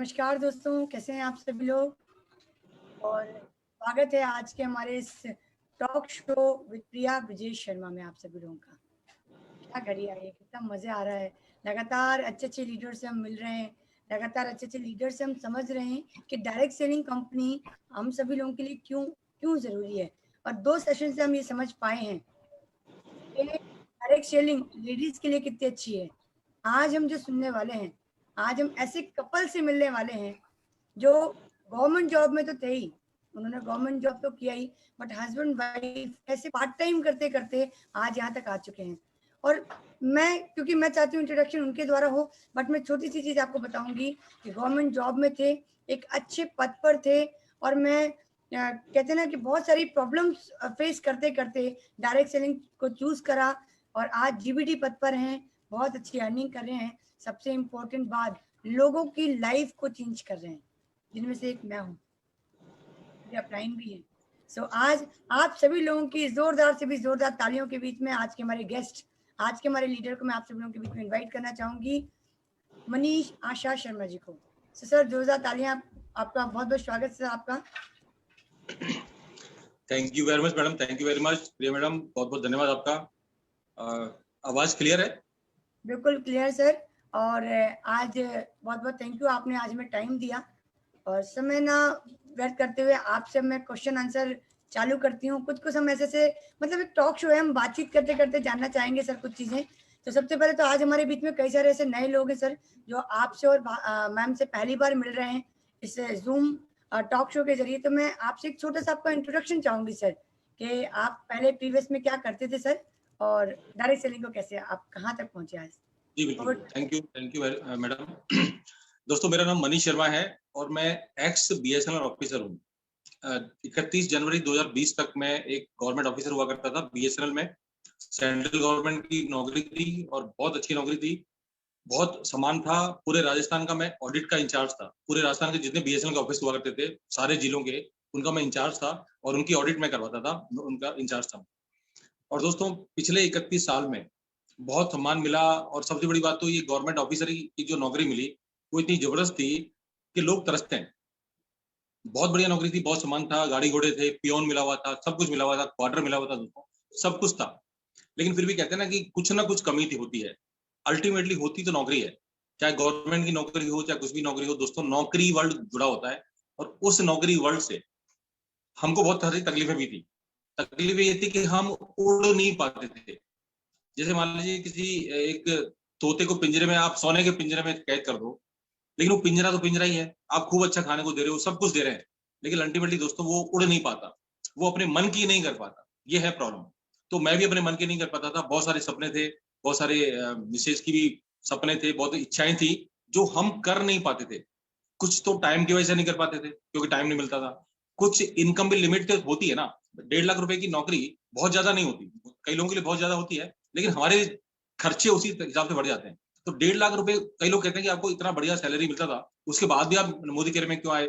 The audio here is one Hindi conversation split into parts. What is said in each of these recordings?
नमस्कार दोस्तों, कैसे हैं आप सभी लोग। और स्वागत है आज के हमारे इस टॉक शो विद प्रिया विजय शर्मा में आप सभी लोगों का। क्या घड़ी आई है, कितना मज़ा आ रहा है। लगातार अच्छे अच्छे लीडर से हम मिल रहे हैं, लगातार अच्छे अच्छे लीडर से हम समझ रहे हैं कि डायरेक्ट सेलिंग कंपनी हम सभी लोगों के लिए क्यों क्यों ज़रूरी है। और 2 सेशन से हम ये समझ पाए हैं कि डायरेक्ट सेलिंग लेडीज़ के लिए कितनी अच्छी है। आज हम जो सुनने वाले हैं, आज हम ऐसे कपल से मिलने वाले हैं जो गवर्नमेंट जॉब में तो थे ही, उन्होंने गवर्नमेंट जॉब तो किया ही, बट हस्बैंड वाइफ ऐसे पार्ट टाइम करते करते आज यहाँ तक आ चुके हैं। और क्योंकि मैं चाहती हूँ इंट्रोडक्शन उनके द्वारा हो, बट मैं छोटी सी चीज़ आपको बताऊंगी कि गवर्नमेंट जॉब में थे, एक अच्छे पद पर थे, और मैं कहते हैं ना कि बहुत सारी प्रॉब्लम्स फेस करते करते डायरेक्ट सेलिंग को चूज करा, और आज जीबीटी पद पर हैं, बहुत अच्छी अर्निंग कर रहे हैं। सबसे इम्पोर्टेंट बात, लोगों की लाइफ को चेंज कर रहे हैं, जिनमें से एक मैं हूँ, अपलाइन भी है। सो आज आप सभी लोगों की जोरदार से भी जोरदार तालियों के बीच में आज के हमारे गेस्ट, आज के हमारे लीडर को मैं आप सभी लोगों के बीच में इनवाइट करना चाहूंगी, मनीष आशा शर्मा जी को। सर जोरदार तालियां, आपका बहुत बहुत स्वागत सर आपका। Thank you very much madam, thank you very much Priya madam, बहुत बहुत धन्यवाद आपका। आवाज क्लियर है? बिल्कुल क्लियर सर। और आज बहुत बहुत थैंक यू, आपने आज में टाइम दिया। और समय ना व्यर्थ करते हुए आपसे मैं क्वेश्चन आंसर चालू करती हूँ। कुछ हम ऐसे मतलब एक टॉक शो है, हम बातचीत करते करते जानना चाहेंगे सर कुछ चीज़ें। तो सबसे पहले तो आज हमारे बीच में कई सारे ऐसे नए लोग हैं सर जो आपसे और मैम से पहली बार मिल रहे हैं इस जूम टॉक शो के जरिए। तो मैं आपसे एक छोटा सा आपका इंट्रोडक्शन चाहूंगी सर, कि आप पहले प्रीवियस में क्या करते थे सर, और डायरेक्ट सेलिंग को कैसे आप कहाँ तक पहुंचे आज। जी बिल्कुल, थैंक यू मैडम। दोस्तों, मेरा नाम मनीष शर्मा है और मैं एक्स बीएसएनएल ऑफिसर हूँ। 31 जनवरी 2020 तक मैं एक गवर्नमेंट ऑफिसर हुआ करता था बीएसएनएल में। सेंट्रल गवर्नमेंट की नौकरी थी और बहुत अच्छी नौकरी थी, बहुत सम्मान था। पूरे राजस्थान का मैं ऑडिट का इंचार्ज था। पूरे राजस्थान के जितने बीएसएनएल के ऑफिस हुआ करते थे सारे जिलों के, उनका मैं इंचार्ज था और उनकी ऑडिट मैं करवाता था, उनका इंचार्ज था। और दोस्तों, पिछले 31 साल में बहुत सम्मान मिला और सबसे बड़ी बात तो ये गवर्नमेंट ऑफिसर की जो नौकरी मिली वो इतनी जबरदस्त थी कि लोग तरसते हैं। बहुत बढ़िया नौकरी थी, बहुत सम्मान था, गाड़ी घोड़े थे, पियोन मिला हुआ था, सब कुछ मिला हुआ था, क्वार्टर मिला हुआ था दोस्तों, सब कुछ था। लेकिन फिर भी कहते हैं ना कि कुछ ना कुछ कमी थी, होती है। अल्टीमेटली होती तो नौकरी है, चाहे गवर्नमेंट की नौकरी हो चाहे कुछ भी नौकरी हो दोस्तों, नौकरी वर्ल्ड जुड़ा होता है। और उस नौकरी वर्ल्ड से हमको बहुत सारी तकलीफें भी थी। तकलीफें ये थी कि हम उड़ नहीं पाते थे। जैसे मान लीजिए किसी एक तोते को पिंजरे में, आप सोने के पिंजरे में कैद कर दो, लेकिन वो पिंजरा तो पिंजरा ही है, आप खूब अच्छा खाने को दे रहे हो, सब कुछ दे रहे हैं, लेकिन अल्टीमेटली दोस्तों वो उड़ नहीं पाता, वो अपने मन की नहीं कर पाता। ये है प्रॉब्लम। तो मैं भी अपने मन की नहीं कर पाता था। बहुत सारे सपने थे, बहुत सारे मिसेज की भी सपने थे, बहुत इच्छाएं थी जो हम कर नहीं पाते थे। कुछ तो टाइम की वजह से नहीं कर पाते थे क्योंकि टाइम नहीं मिलता था। कुछ इनकम भी लिमिट तो होती है ना, 1.5 लाख रुपए की नौकरी बहुत ज्यादा नहीं होती, कई लोगों के लिए बहुत ज्यादा होती है, लेकिन हमारे खर्चे उसी हिसाब से बढ़ जाते हैं। तो 1.5 लाख रुपए, कई लोग कहते हैं कि आपको इतना बढ़िया सैलरी मिलता था, उसके बाद भी आप मोदी केयर में क्यों आए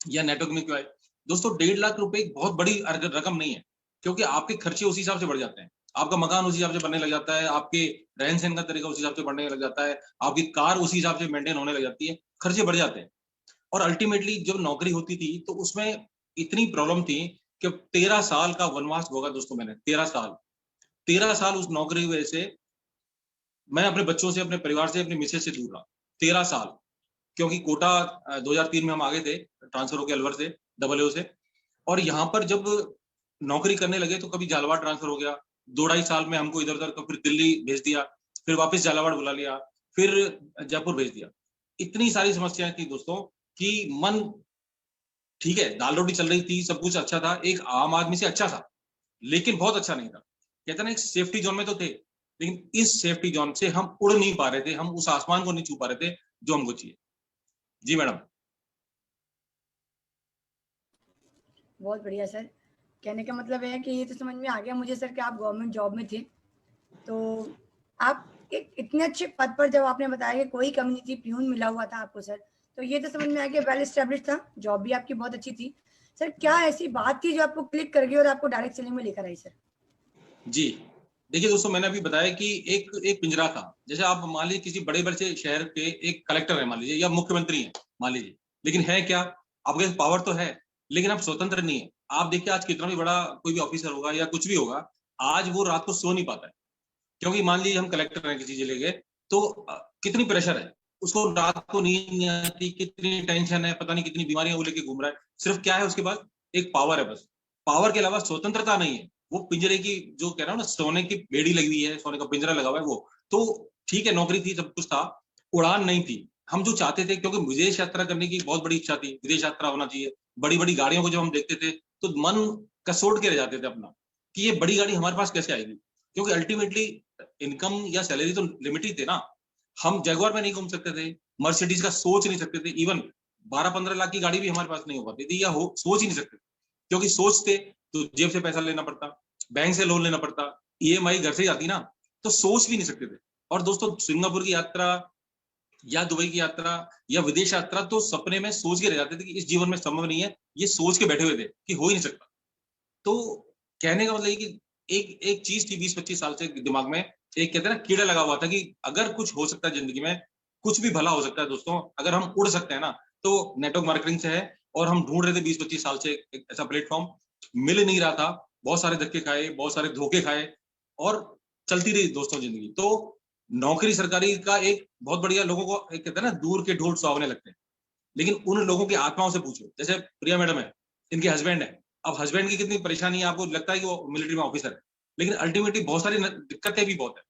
या नेटवर्क में क्यों आए। दोस्तों, 1.5 लाख रुपए एक बहुत बड़ी रकम नहीं है, क्योंकि आपके खर्चे उसी हिसाब से बढ़ जाते हैं। आपका मकान उसी हिसाब से बनने लग जाता है, आपके रहन सहन का तरीका उसी हिसाब से बढ़ने लग जाता है, आपकी कार उसी हिसाब से मेंटेन होने लग जाती है, खर्चे बढ़ जाते हैं। और अल्टीमेटली जब नौकरी होती थी तो उसमें इतनी प्रॉब्लम थी कि 13 साल का वनवास भोगा दोस्तों मैंने। 13 साल उस नौकरी की वजह से मैं अपने बच्चों से, अपने परिवार से, अपनी मिसेज से दूर रहा। 13 साल, क्योंकि कोटा 2003 में हम आ गए थे, ट्रांसफर होकर अलवर से, डबल से। और यहाँ पर जब नौकरी करने लगे तो कभी झालावाड़ ट्रांसफर हो गया, 2-2.5 साल में हमको इधर उधर, फिर दिल्ली भेज दिया, फिर वापस झालावाड़ बुला लिया, फिर जयपुर भेज दिया। इतनी सारी समस्याएं थी दोस्तों कि मन, ठीक है दाल रोटी चल रही थी, सब कुछ अच्छा था, एक आम आदमी से अच्छा था, लेकिन बहुत अच्छा नहीं था। कहते ना एक सेफ्टी जोन में तो थे, लेकिन इस सेफ्टी जोन से हम उड़ नहीं पा रहे थे, हम उस आसमान को नहीं छू पा रहे थे जो हमको चाहिए। जी मैडम। बहुत बढ़िया सर। कहने का मतलब है कि ये तो समझ में आ गया मुझे सर कि आप गवर्नमेंट जॉब में थे। तो आप एक इतने अच्छे पद पर, जब आपने बताया कि कोई कमी नहीं थी, प्यून मिला हुआ था आपको सर, तो ये तो समझ में आ गया वेल एस्टेब्लिश था, जॉब भी आपकी बहुत अच्छी थी। सर क्या ऐसी बात थी जो आपको क्लिक कर गई और आपको डायरेक्ट सेलिंग में लेकर आई सर? जी, देखिए दोस्तों, मैंने अभी बताया कि एक पिंजरा था। जैसे आप मान लीजिए किसी बड़े बड़े से शहर के एक कलेक्टर है मान लीजिए, या मुख्यमंत्री है मान लीजिए, लेकिन है क्या, आपके पास पावर तो है लेकिन आप स्वतंत्र नहीं है। आप देखिए आज कितना भी बड़ा कोई भी ऑफिसर होगा या कुछ भी होगा, आज वो रात को सो नहीं पाता है, क्योंकि मान लीजिए हम कलेक्टर हैं किसी जिले के, तो कितनी प्रेशर है, उसको रात को नींद नहीं आती, कितनी टेंशन है, पता नहीं कितनी बीमारियां वो लेके घूम रहा है। सिर्फ क्या है उसके पास, एक पावर है बस। पावर के अलावा स्वतंत्रता नहीं है। वो पिंजरे की जो कह रहा हूँ ना, सोने की बेड़ी लगी हुई है, सोने का पिंजरा लगा हुआ है वो। तो ठीक है, नौकरी थी, सब कुछ था, उड़ान नहीं थी। हम जो चाहते थे, क्योंकि विदेश यात्रा करने की बहुत बड़ी इच्छा थी, विदेश यात्रा होना चाहिए, बड़ी बड़ी गाड़ियों को जब हम देखते थे तो मन कसोट के रह जाते थे अपना, कि ये बड़ी गाड़ी हमारे पास कैसे आएगी, क्योंकि अल्टीमेटली इनकम या सैलरी तो लिमिटेड थे ना। हम जगुआर में नहीं घूम सकते थे, मर्सिडीज का सोच नहीं सकते थे, इवन 12-15 लाख की गाड़ी भी हमारे पास नहीं हो पाती थी, या सोच ही नहीं सकते, क्योंकि सोचते तो जेब से पैसा लेना पड़ता, बैंक से लोन लेना पड़ता, ईएमआई घर से ही आती ना, तो सोच भी नहीं सकते थे। और दोस्तों, सिंगापुर की यात्रा या दुबई की यात्रा या विदेश यात्रा तो सपने में सोच के रह जाते थे कि इस जीवन में संभव नहीं है, ये सोच के बैठे हुए थे कि हो ही नहीं सकता। तो कहने का मतलब ये कि एक एक चीज थी 20-25 साल से दिमाग में, एक कहते हैं ना कीड़ा लगा हुआ था कि अगर कुछ हो सकता है जिंदगी में, कुछ भी भला हो सकता है दोस्तों, अगर हम उड़ सकते हैं ना, तो नेटवर्क मार्केटिंग से है। और हम ढूंढ रहे थे 20-25 साल से एक ऐसा प्लेटफॉर्म, मिल नहीं रहा था, बहुत सारे धक्के खाए, बहुत सारे धोखे खाए, और चलती रही दोस्तों जिंदगी। तो नौकरी सरकारी का एक बहुत बढ़िया, लोगों को एक कहते हैं ना, दूर के ढोल सुहावने लगते हैं, लेकिन उन लोगों की आत्माओं से पूछो। जैसे प्रिया मैडम है, इनके हस्बैंड है, अब हस्बैंड की कितनी परेशानी है, आपको लगता है कि वो मिलिट्री में ऑफिसर है, लेकिन अल्टीमेटली बहुत सारी दिक्कतें भी बहुत है।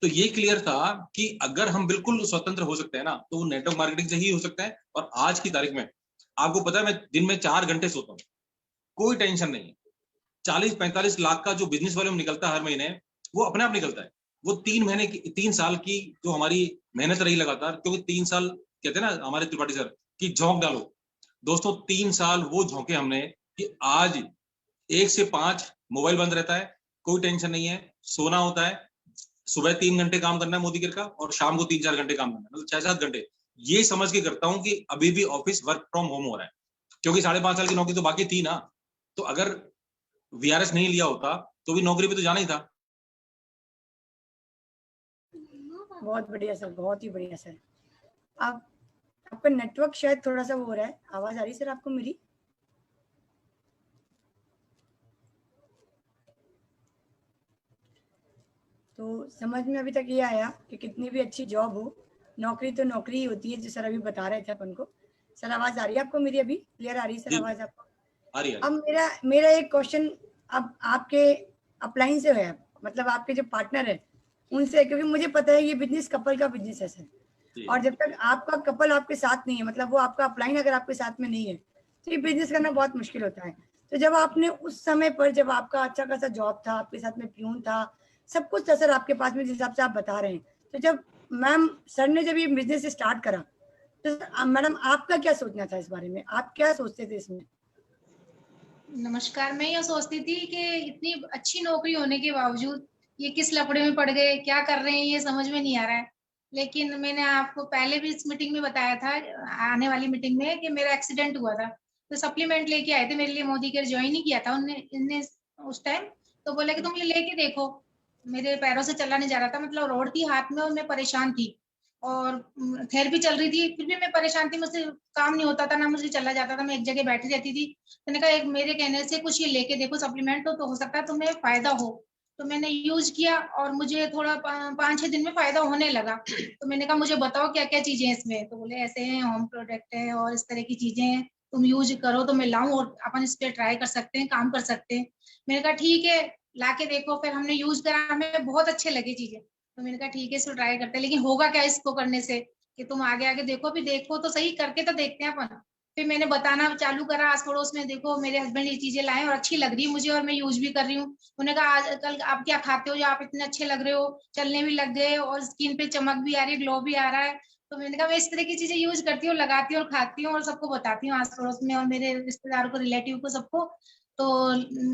तो ये क्लियर था कि अगर हम बिल्कुल स्वतंत्र हो सकते हैं ना, तो वो नेटवर्क मार्केटिंग से ही हो सकता है। और आज की तारीख में आपको पता है, मैं दिन में 4 घंटे सोता हूँ, कोई टेंशन नहीं है। 40-45 लाख का जो बिजनेस वॉल्यूम निकलता है हर महीने, वो अपने आप निकलता है। वो 3 महीने की, 3 साल की जो हमारी मेहनत रही लगातार, क्योंकि 3 साल कहते हैं ना हमारे त्रिपाठी सर कि झोंक डालो। दोस्तों 3 साल वो झोंके हमने कि आज 1 से 5 मोबाइल बंद रहता है, कोई टेंशन नहीं है, सोना होता है, सुबह 3 घंटे काम करना है मोदी गिर का, और शाम को 3-4 घंटे काम करना है, मतलब 6-7 घंटे। ये समझ के करता हूँ कि अभी भी ऑफिस वर्क फ्रॉम होम हो रहा है, क्योंकि 5.5 साल की नौकरी तो बाकी थी ना। तो अगर वीआरएस नहीं लिया होता तो भी नौकरी पे तो जाना ही था। बहुत बढ़िया सर, बहुत ही बढ़िया सर। आप, आपका नेटवर्क शायद थोड़ा सा वो हो रहा है, आवाज आ रही सर आपको मेरी? तो समझ में अभी तक ये आया कि कितनी भी अच्छी जॉब हो, नौकरी तो नौकरी ही होती है, जो सर अभी बता रहे थे अपन को। सर आवाज आ रही है आपको मेरी? अभी क्लियर आ रही है सर आवाज आपको? आ रही है। अब मेरा मेरा एक क्वेश्चन अब आपके अपलाइन से है, मतलब आपके जो पार्टनर है उनसे, क्योंकि मुझे पता है ये बिजनेस कपल का बिजनेस है सर, और जब तक आपका कपल आपके साथ नहीं है, मतलब वो आपका अपलाइन अगर आपके साथ में नहीं है, तो ये बिजनेस करना बहुत मुश्किल होता है। तो जब आपने उस समय पर, जब आपका अच्छा खासा जॉब था, आपके साथ में प्यून था, सब कुछ था सर आपके पास में, जिस हिसाब से आप बता रहे हैं, तो जब मैम सर ने जब ये बिजनेस स्टार्ट करा, तो मैडम आपका क्या सोचना था इस बारे में, आप क्या सोचते थे इसमें? नमस्कार। मैं यह सोचती थी कि इतनी अच्छी नौकरी होने के बावजूद ये किस लफड़े में पड़ गए, क्या कर रहे हैं, ये समझ में नहीं आ रहा है। लेकिन मैंने आपको पहले भी इस मीटिंग में बताया था, आने वाली मीटिंग में, कि मेरा एक्सीडेंट हुआ था, तो सप्लीमेंट लेके आए थे मेरे लिए, मोदी केयर ज्वाइन ही किया था उनने उस टाइम। तो बोले कि तुम ये लेके देखो। मेरे पैरों से चला नहीं जा रहा था, मतलब रोड थी हाथ में और मैं परेशान थी, और थेरेपी चल रही थी, फिर भी मैं परेशान थी, मुझसे काम नहीं होता था, ना मुझे चला जाता था, मैं एक जगह बैठी रहती थी। मैंने कहा एक मेरे कहने से कुछ ये लेके देखो सप्लीमेंट, तो हो सकता है तुम्हें फायदा हो। तो मैंने यूज किया और मुझे थोड़ा 5-6 दिन में फायदा होने लगा। तो मैंने कहा मुझे बताओ क्या क्या चीजें हैं इसमें। तो बोले ऐसे हैं, होम प्रोडक्ट है और इस तरह की चीजें हैं, तुम यूज करो तो मैं लाऊं और अपन इस पे ट्राई कर सकते हैं, काम कर सकते हैं। मैंने कहा ठीक है, ला के देखो। फिर हमने यूज करा, हमें बहुत अच्छे लगे चीजें। तो मैंने कहा ठीक है, इसको ट्राई करते हैं, लेकिन होगा क्या इसको करने से, कि तुम आगे आगे देखो, भी देखो तो सही, करके तो देखते हैं अपन। फिर मैंने बताना चालू करा आस पड़ोस में, देखो मेरे हस्बैंड ये चीजें लाए और अच्छी लग रही है मुझे, और मैं यूज भी कर रही हूँ। उन्होंने कहा आजकल आप क्या खाते हो जो आप इतने अच्छे लग रहे हो, चलने भी लग गए और स्किन पे चमक भी आ रही है, ग्लो भी आ रहा है। तो मैंने कहा मैं इस तरह की चीजें यूज करती हूँ, लगाती हूँ और खाती हूँ और सबको बताती हूँ आस पड़ोस में और मेरे रिश्तेदारों को, रिलेटिव को, सबको। तो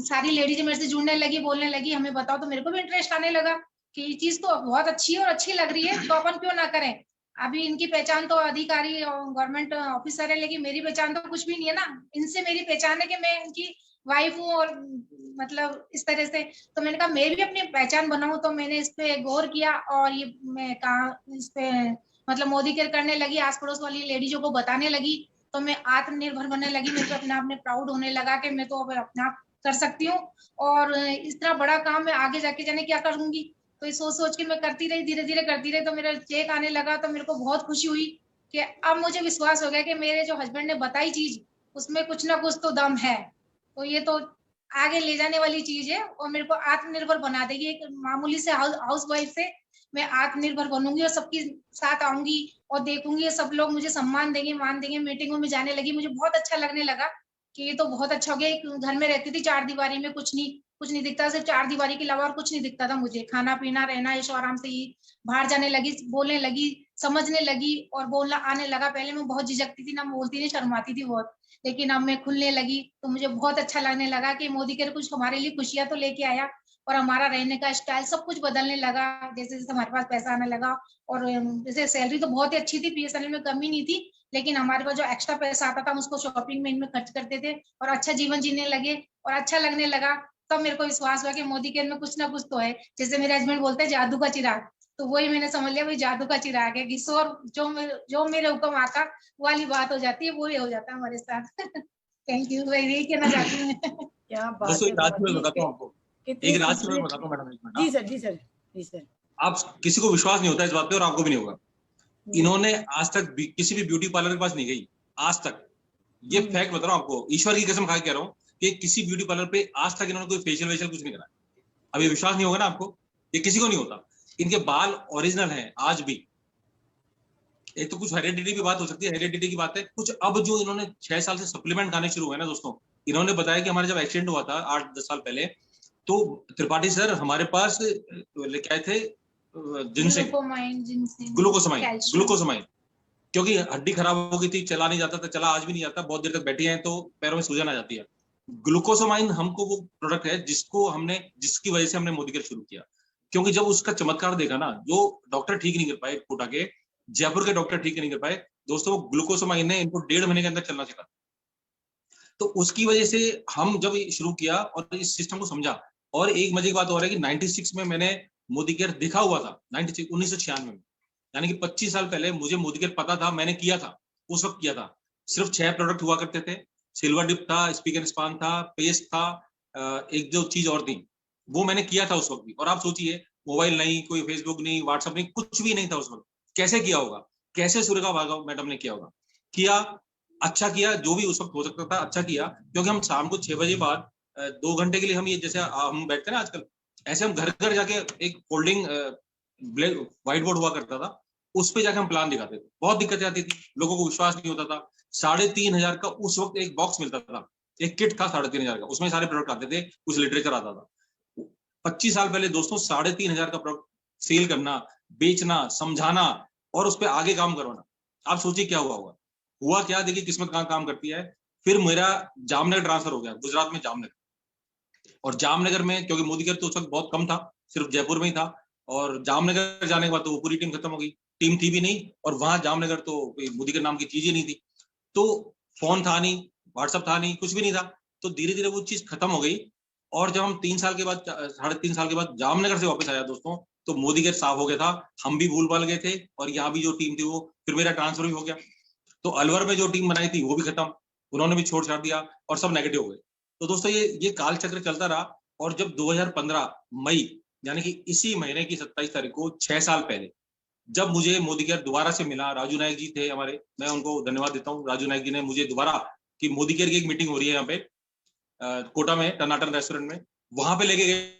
सारी लेडीज मेरे से जुड़ने लगी, बोलने लगी हमें बताओ। तो मेरे को भी इंटरेस्ट आने लगा कि ये चीज तो बहुत अच्छी है और अच्छी लग रही है, तो अपन क्यों ना करें। अभी इनकी पहचान तो अधिकारी और गवर्नमेंट ऑफिसर है, लेकिन मेरी पहचान तो कुछ भी नहीं है ना। इनसे मेरी पहचान है कि मैं इनकी वाइफ हूँ और मतलब इस तरह से, तो मैंने कहा मैं भी अपनी पहचान बनाऊं, तो मैंने इस पे गौर किया और ये मैं कहा इस पे मतलब मोदी केयर करने लगी, आस पड़ोस वाली लेडीजों को बताने लगी, तो मैं आत्मनिर्भर बनने लगी, मेरे को अपने आप में प्राउड होने लगा कि मैं तो अब अपने आप कर सकती हूँ और इस तरह बड़ा काम मैं आगे जाके जाने क्या करूंगी। तो ये सोच सोच के मैं करती रही, धीरे धीरे करती रही, तो मेरा चेक आने लगा, तो मेरे को बहुत खुशी हुई कि अब मुझे विश्वास हो गया कि मेरे जो हस्बैंड ने बताई चीज उसमें कुछ ना कुछ तो दम है, तो ये तो आगे ले जाने वाली चीज है और मेरे को आत्मनिर्भर बना देगी। एक मामूली से हाउस वाइफ से मैं आत्मनिर्भर बनूंगी और सबके साथ आऊंगी और देखूंगी सब लोग मुझे सम्मान देंगे, मान देंगे। मीटिंगों में जाने लगी, मुझे बहुत अच्छा लगने लगा कि ये तो बहुत अच्छा हो गया। एक घर में रहती थी चार दीवारी में, कुछ नहीं दिखता, सिर्फ चार दीवारी के अलावा और कुछ नहीं दिखता था मुझे, खाना पीना रहना ऐशो आराम से ही। बाहर जाने लगी, बोलने लगी, समझने लगी और बोलना आने लगा। पहले मैं बहुत झिझकती थी, ना बोलती थी, शर्माती थी बहुत, लेकिन अब मैं खुलने लगी तो मुझे बहुत अच्छा लगने लगा कि मोदी केयर कुछ हमारे लिए खुशियां तो लेके आया और हमारा रहने का स्टाइल सब कुछ बदलने लगा, जैसे जैसे हमारे पास पैसा आने लगा। और जैसे सैलरी तो बहुत ही अच्छी थी, बीएसएनएल में कमी नहीं थी, लेकिन हमारे पास जो एक्स्ट्रा पैसा आता था हम उसको शॉपिंग में इनमें खर्च करते थे और अच्छा जीवन जीने लगे और अच्छा लगने लगा। तब मेरे को विश्वास हुआ कि मोदी केयर में कुछ ना कुछ तो है। जैसे मेरे हस्बैंड बोलते हैं जादू का चिराग, तो वही मैंने समझ लिया भाई जादू का चिराग है, किशोर जो मेरे हुक्म आता वाली बात हो जाती है, वो ही हो जाता है हमारे साथ। थैंक यू, मैं यही कहना चाहती हूँ। क्या बात दोस्तों है, एक राज की बहुत बात ही बताता हूँ आपको, कितनी एक राज की बात खूबसूरत। बताता हूँ मैडम, एक मिनट। जी सर, जी सर, जी सर। आप किसी को विश्वास नहीं होता इस बात पे और आपको भी नहीं होगा। इन्होंने आज तक किसी भी ब्यूटी पार्लर के पास नहीं गई आज तक, ये फैक्ट बता रहा हूँ आपको, ईश्वर की कसम खा के कह रहा हूँ कि किसी ब्यूटी पार्लर पे आज तक इन्होंने कोई फेशियल वेशियल कुछ नहीं करा। अब ये विश्वास नहीं होगा ना आपको, ये किसी को नहीं होता। इनके बाल ओरिजिनल हैं आज भी। एक तो कुछ हेरिडिटी की बात हो सकती है, हेरिडिटी की बात है कुछ। अब जो इन्होंने 6 साल से सप्लीमेंट खाने शुरू हुए ना दोस्तों, इन्होंने बताया कि हमारे जब एक्सीडेंट हुआ था 8-10 साल पहले, तो त्रिपाठी सर हमारे पास क्या थे, जिनसिंग, ग्लूकोसामाइन, क्योंकि हड्डी खराब हो गई थी, चला नहीं जाता था, चला आज भी नहीं जाता, बहुत देर तक बैठे हैं तो पैरों में सूजन आ जाती है। ग्लूकोसामाइन हमको वो प्रोडक्ट है जिसकी वजह से हमने मोदी केयर शुरू किया, क्योंकि जब उसका चमत्कार देखा ना, जो डॉक्टर ठीक नहीं कर पाए, कोटा के जयपुर के डॉक्टर ठीक नहीं कर पाए दोस्तों, ग्लूकोसामाइन ने इनको 1.5 महीने के अंदर चलना सिखा। तो उसकी वजह से हम जब शुरू किया और इस सिस्टम को समझा, और एक मजे की बात हो रहा है कि 96 में मैंने मोदी केयर देखा हुआ था, 1996 में, यानी कि 25 साल पहले मुझे मोदी केयर पता था, मैंने किया था, उस वक्त किया था। सिर्फ 6 प्रोडक्ट हुआ करते थे, सिल्वर डिप था, स्पीक एंड स्पान था, पेस्ट था, एक जो चीज और थी, वो मैंने किया था उस वक्त भी। और आप सोचिए, मोबाइल नहीं, कोई फेसबुक नहीं, व्हाट्सएप नहीं, कुछ भी नहीं था उस वक्त। कैसे किया होगा, कैसे सुरेखा भार्गव मैडम ने किया होगा, किया, अच्छा किया, जो भी उस वक्त हो सकता था अच्छा किया। क्योंकि हम शाम को 6 बजे बाद 2 घंटे के लिए हम ये जैसे हम बैठते हैं ना आजकल, ऐसे हम घर घर जाके एक फोल्डिंग व्हाइट बोर्ड हुआ करता था, उस पे जाके हम प्लान दिखाते थे। बहुत दिक्कतें आती थी, लोगों को विश्वास नहीं होता था। 3,500 का उस वक्त एक बॉक्स मिलता था, एक किट था 3,500 का, उसमें सारे प्रोडक्ट आते थे, कुछ लिटरेचर आता था। 25 साल पहले दोस्तों 3,500 का प्रोडक्ट सेल करना, बेचना, समझाना और उस पर आगे काम करवाना, आप सोचिए क्या हुआ होगा। हुआ क्या, देखिए किस्मत कहाँ काम करती है। फिर मेरा जामनगर ट्रांसफर हो गया, गुजरात में जामनगर। और जामनगर में क्योंकि मोदी केयर तो उस वक्त बहुत कम था, सिर्फ जयपुर में ही था, और जामनगर जाने के बाद तो वो पूरी टीम खत्म हो गई, टीम थी भी नहीं, और वहां जामनगर तो मोदी केयर नाम की चीज ही नहीं थी, तो फोन था नहीं, व्हाट्सएप था नहीं, कुछ भी नहीं था। तो धीरे धीरे वो चीज खत्म हो गई। और जब हम 3 साल के बाद, 3.5 साल के बाद जामनगर से वापस आया दोस्तों, तो मोदी केयर साफ हो गया था, हम भी भूल भाल गए थे, और यहाँ भी जो टीम थी वो, फिर मेरा ट्रांसफर भी हो गया। तो अलवर में जो टीम बनाई थी वो भी खत्म, उन्होंने भी छोड़ छाड़ दिया और सब नेगेटिव हो गए। तो दोस्तों ये काल चक्र चलता रहा। और जब 2015 मई, यानी कि इसी महीने की 27 तारीख को, 6 साल पहले, जब मुझे मोदी केयर दोबारा से मिला, राजू नायक जी थे हमारे, मैं उनको धन्यवाद देता हूँ, राजू नायक जी ने मुझे दोबारा कि मोदी केयर की एक मीटिंग हो रही है यहाँ पे कोटा में, टनाटन रेस्टोरेंट में, वहां पे लेके गए।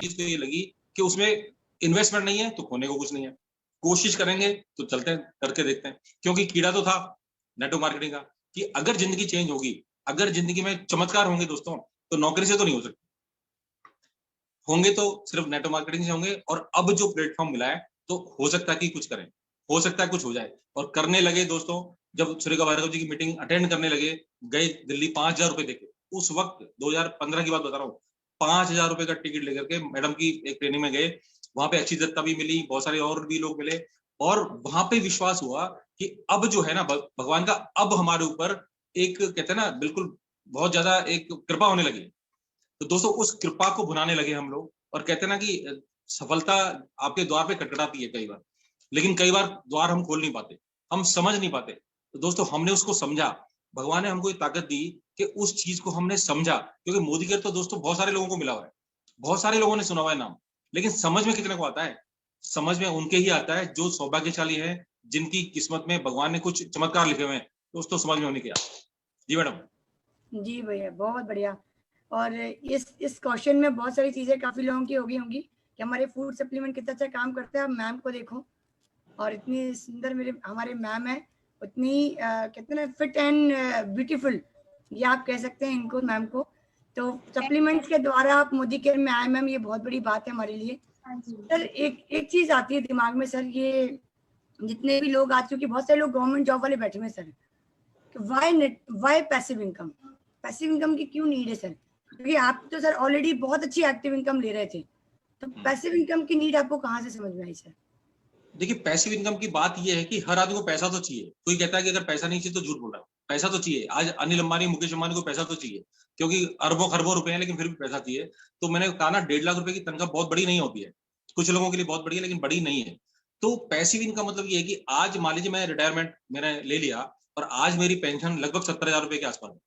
चीज तो ये लगी कि उसमें इन्वेस्टमेंट नहीं है तो खोने को कुछ नहीं है, कोशिश करेंगे तो चलते हैं, करके देखते हैं। क्योंकि कीड़ा तो था नेटवर्क मार्केटिंग का, कि अगर जिंदगी चेंज होगी, अगर जिंदगी में चमत्कार होंगे दोस्तों, तो नौकरी से तो नहीं हो सकते, होंगे तो सिर्फ नेटवर्क मार्केटिंग से होंगे। और अब जो प्लेटफॉर्म मिला है, तो हो सकता है कि कुछ करें, हो सकता है कुछ हो जाए। और करने लगे दोस्तों, जब सुरेखा भार्गव जी की मीटिंग अटेंड करने लगे, गए दिल्ली, 5,000 रुपए देके, उस वक्त 2015 की बात बता रहा हूँ, 5,000 रुपए का टिकट लेकर के मैडम की एक ट्रेनिंग में गए। वहां पे अच्छी दत्ता भी मिली, बहुत सारे और भी लोग मिले, और वहां पे विश्वास हुआ कि अब जो है ना भगवान का अब हमारे ऊपर एक कहते हैं ना बिल्कुल बहुत ज्यादा एक कृपा होने लगी। तो दोस्तों उस कृपा को भुनाने लगे हम लोग, और कहते हैं ना कि सफलता आपके द्वार पे खटखटाती है कई बार, लेकिन कई बार द्वार हम खोल नहीं पाते, हम समझ नहीं पाते। तो दोस्तों हमने उसको समझा, भगवान ने हमको ये ताकत दी कि उस चीज को हमने समझा। क्योंकि मोदी केयर तो दोस्तों बहुत सारे लोगों को मिला हुआ है, बहुत सारे लोगों ने सुना हुआ है नाम, लेकिन समझ में कितने को आता है? समझ में उनके ही आता है जो सौभाग्यशाली है, जिनकी किस्मत में भगवान ने कुछ चमत्कार लिखे हुए हैं, दोस्तों समझ में होने के आता। जी मैडम। जी भैया, बहुत बढ़िया। और इस क्वेश्चन में बहुत सारी चीजें काफी लोगों की होगी कि हमारे फूड सप्लीमेंट कितना अच्छा काम करता है। आप मैम को देखो, और इतनी सुंदर मेरे हमारे मैम है, उतनी कहते हैं ना फिट एंड ब्यूटीफुल, ये आप कह सकते हैं इनको, मैम को। तो सप्लीमेंट्स के द्वारा आप मोदी केयर में आए मैम, ये बहुत बड़ी बात है हमारे लिए। सर एक चीज आती है दिमाग में सर, ये जितने भी लोग आज, क्योंकि बहुत सारे लोग गवर्नमेंट जॉब वाले बैठे हुए हैं sir, why passive income, passive income की क्यों नीड है सर? क्योंकि आप तो सर ऑलरेडी बहुत अच्छी एक्टिव इनकम ले रहे थे, तो पैसिव इनकम की नीड आपको कहाँ से समझ में आई सर? देखिए पैसिव इनकम की बात यह है कि हर आदमी को पैसा तो चाहिए। कोई कहता है कि अगर पैसा नहीं चाहिए तो झूठ बोल रहा है, पैसा तो चाहिए। आज अनिल अंबानी, मुकेश अंबानी को पैसा तो चाहिए, क्योंकि अरबों खरबों रुपए हैं, लेकिन फिर भी पैसा चाहिए। तो मैंने कहा ना 1.5 लाख रुपए की तनख्वाह बहुत बड़ी नहीं होती है, कुछ लोगों के लिए बहुत बड़ी है लेकिन बड़ी नहीं है। तो पैसिव इनकम मतलब ये है कि आज मान लीजिए मैं रिटायरमेंट मैंने ले लिया और आज मेरी पेंशन लगभग 70,000 रुपए के आसपास है,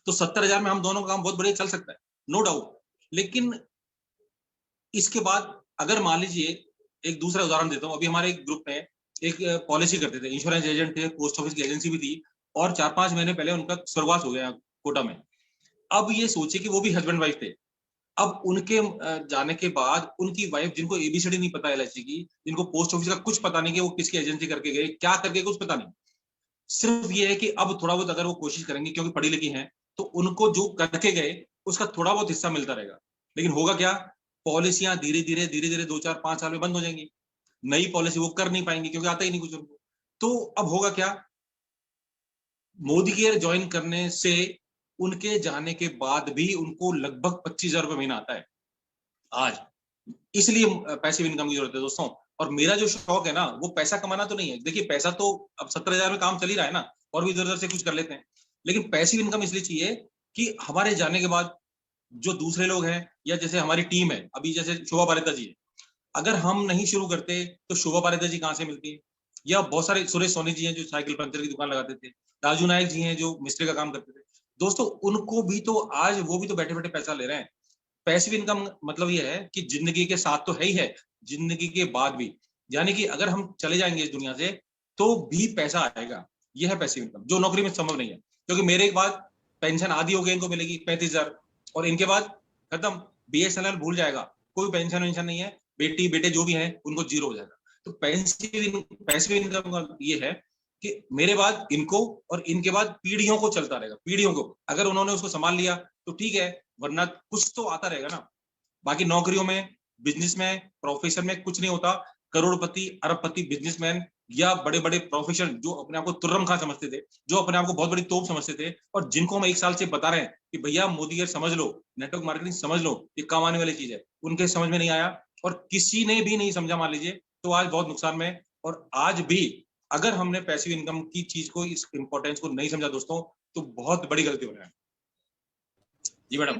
तो 70,000 में हम दोनों का काम बहुत बढ़िया चल सकता है, नो डाउट। लेकिन इसके बाद अगर मान लीजिए, एक दूसरा उदाहरण देता हूँ, अभी हमारे एक ग्रुप में एक पॉलिसी करते थे, इंश्योरेंस एजेंट थे, पोस्ट ऑफिस की एजेंसी भी थी, और 4-5 महीने पहले उनका स्वर्गवास हो गया कोटा में। अब ये सोचिए कि वो भी हस्बैंड वाइफ थे। अब उनके जाने के बाद उनकी वाइफ, जिनको एबीसीडी नहीं पता एलआईसी की, जिनको पोस्ट ऑफिस का कुछ पता नहीं कि वो किसकी एजेंसी करके गए, क्या करके कुछ पता नहीं, सिर्फ ये है कि अब थोड़ा बहुत अगर वो कोशिश करेंगे, क्योंकि पढ़ी लिखी हैं, तो उनको जो करके गए उसका थोड़ा बहुत हिस्सा मिलता रहेगा। लेकिन होगा क्या, पॉलिसियां धीरे धीरे 2-4-5 साल में बंद हो जाएंगी, नई पॉलिसी वो कर नहीं पाएंगे क्योंकि आता ही नहीं कुछ उनको। तो अब होगा क्या, मोदी केयर ज्वाइन करने से उनके जाने के बाद भी उनको लगभग 25,000 रुपए महीना आता है आज। इसलिए पैसिव इनकम की जरूरत है दोस्तों। और मेरा जो शौक है ना, वो पैसा कमाना तो नहीं है। देखिए पैसा तो अब 70,000 में काम चल ही रहा है ना, और भी इधर उधर से कुछ कर लेते हैं, लेकिन पैसिव इनकम इसलिए चाहिए कि हमारे जाने के बाद जो दूसरे लोग हैं, या जैसे हमारी टीम है, अभी जैसे शोभा पारिदा जी है, अगर हम नहीं शुरू करते तो शोभा पारिदा जी कहाँ से मिलती? या बहुत सारे सुरेश सोनी जी हैं जो साइकिल पंचर की दुकान लगाते थे, राजू नायक जी हैं जो मिस्त्री का काम करते थे। दोस्तों उनको भी तो आज वो भी तो बैठे बैठे पैसा ले रहे हैं। पैसिव इनकम मतलब ये है कि जिंदगी के साथ तो है ही है, जिंदगी के बाद भी, यानी कि अगर हम चले जाएंगे इस दुनिया से तो भी पैसा आएगा। यह है पैसिव इनकम, जो नौकरी में संभव नहीं है। क्योंकि मेरे के बाद पेंशन आधी हो गई, इनको मिलेगी 35,000, और इनके बाद खत्म, बीएसएनएल भूल जाएगा, कोई पेंशन वेंशन नहीं है, बेटी बेटे जो भी हैं उनको जीरो हो जाएगा। तो पैसिव इनकम का ये है कि मेरे बाद इनको और इनके बाद पीढ़ियों को चलता रहेगा, पीढ़ियों को। अगर उन्होंने उसको संभाल लिया तो ठीक है, वरना कुछ तो आता रहेगा ना। बाकी नौकरियों में, बिजनेस में, प्रोफेशन में कुछ नहीं होता। करोड़पति, अरबपति बिजनेसमैन या बड़े बड़े प्रोफेशनल जो अपने आप को तुर्रम खां समझते थे, जो अपने आप को बहुत बड़ी तोप समझते थे, और जिनको हम 1 साल से बता रहे हैं कि भैया मोदी केयर समझ लो, नेटवर्क मार्केटिंग समझ लो, ये काम आने वाली चीज है, उनके समझ में नहीं आया और किसी ने भी नहीं समझा मान लीजिए, तो आज बहुत नुकसान में। और आज भी अगर हमने पैसिव इनकम की चीज को, इस इंपॉर्टेंस को नहीं समझा दोस्तों, तो बहुत बड़ी गलती हो रहा है। जी मैडम।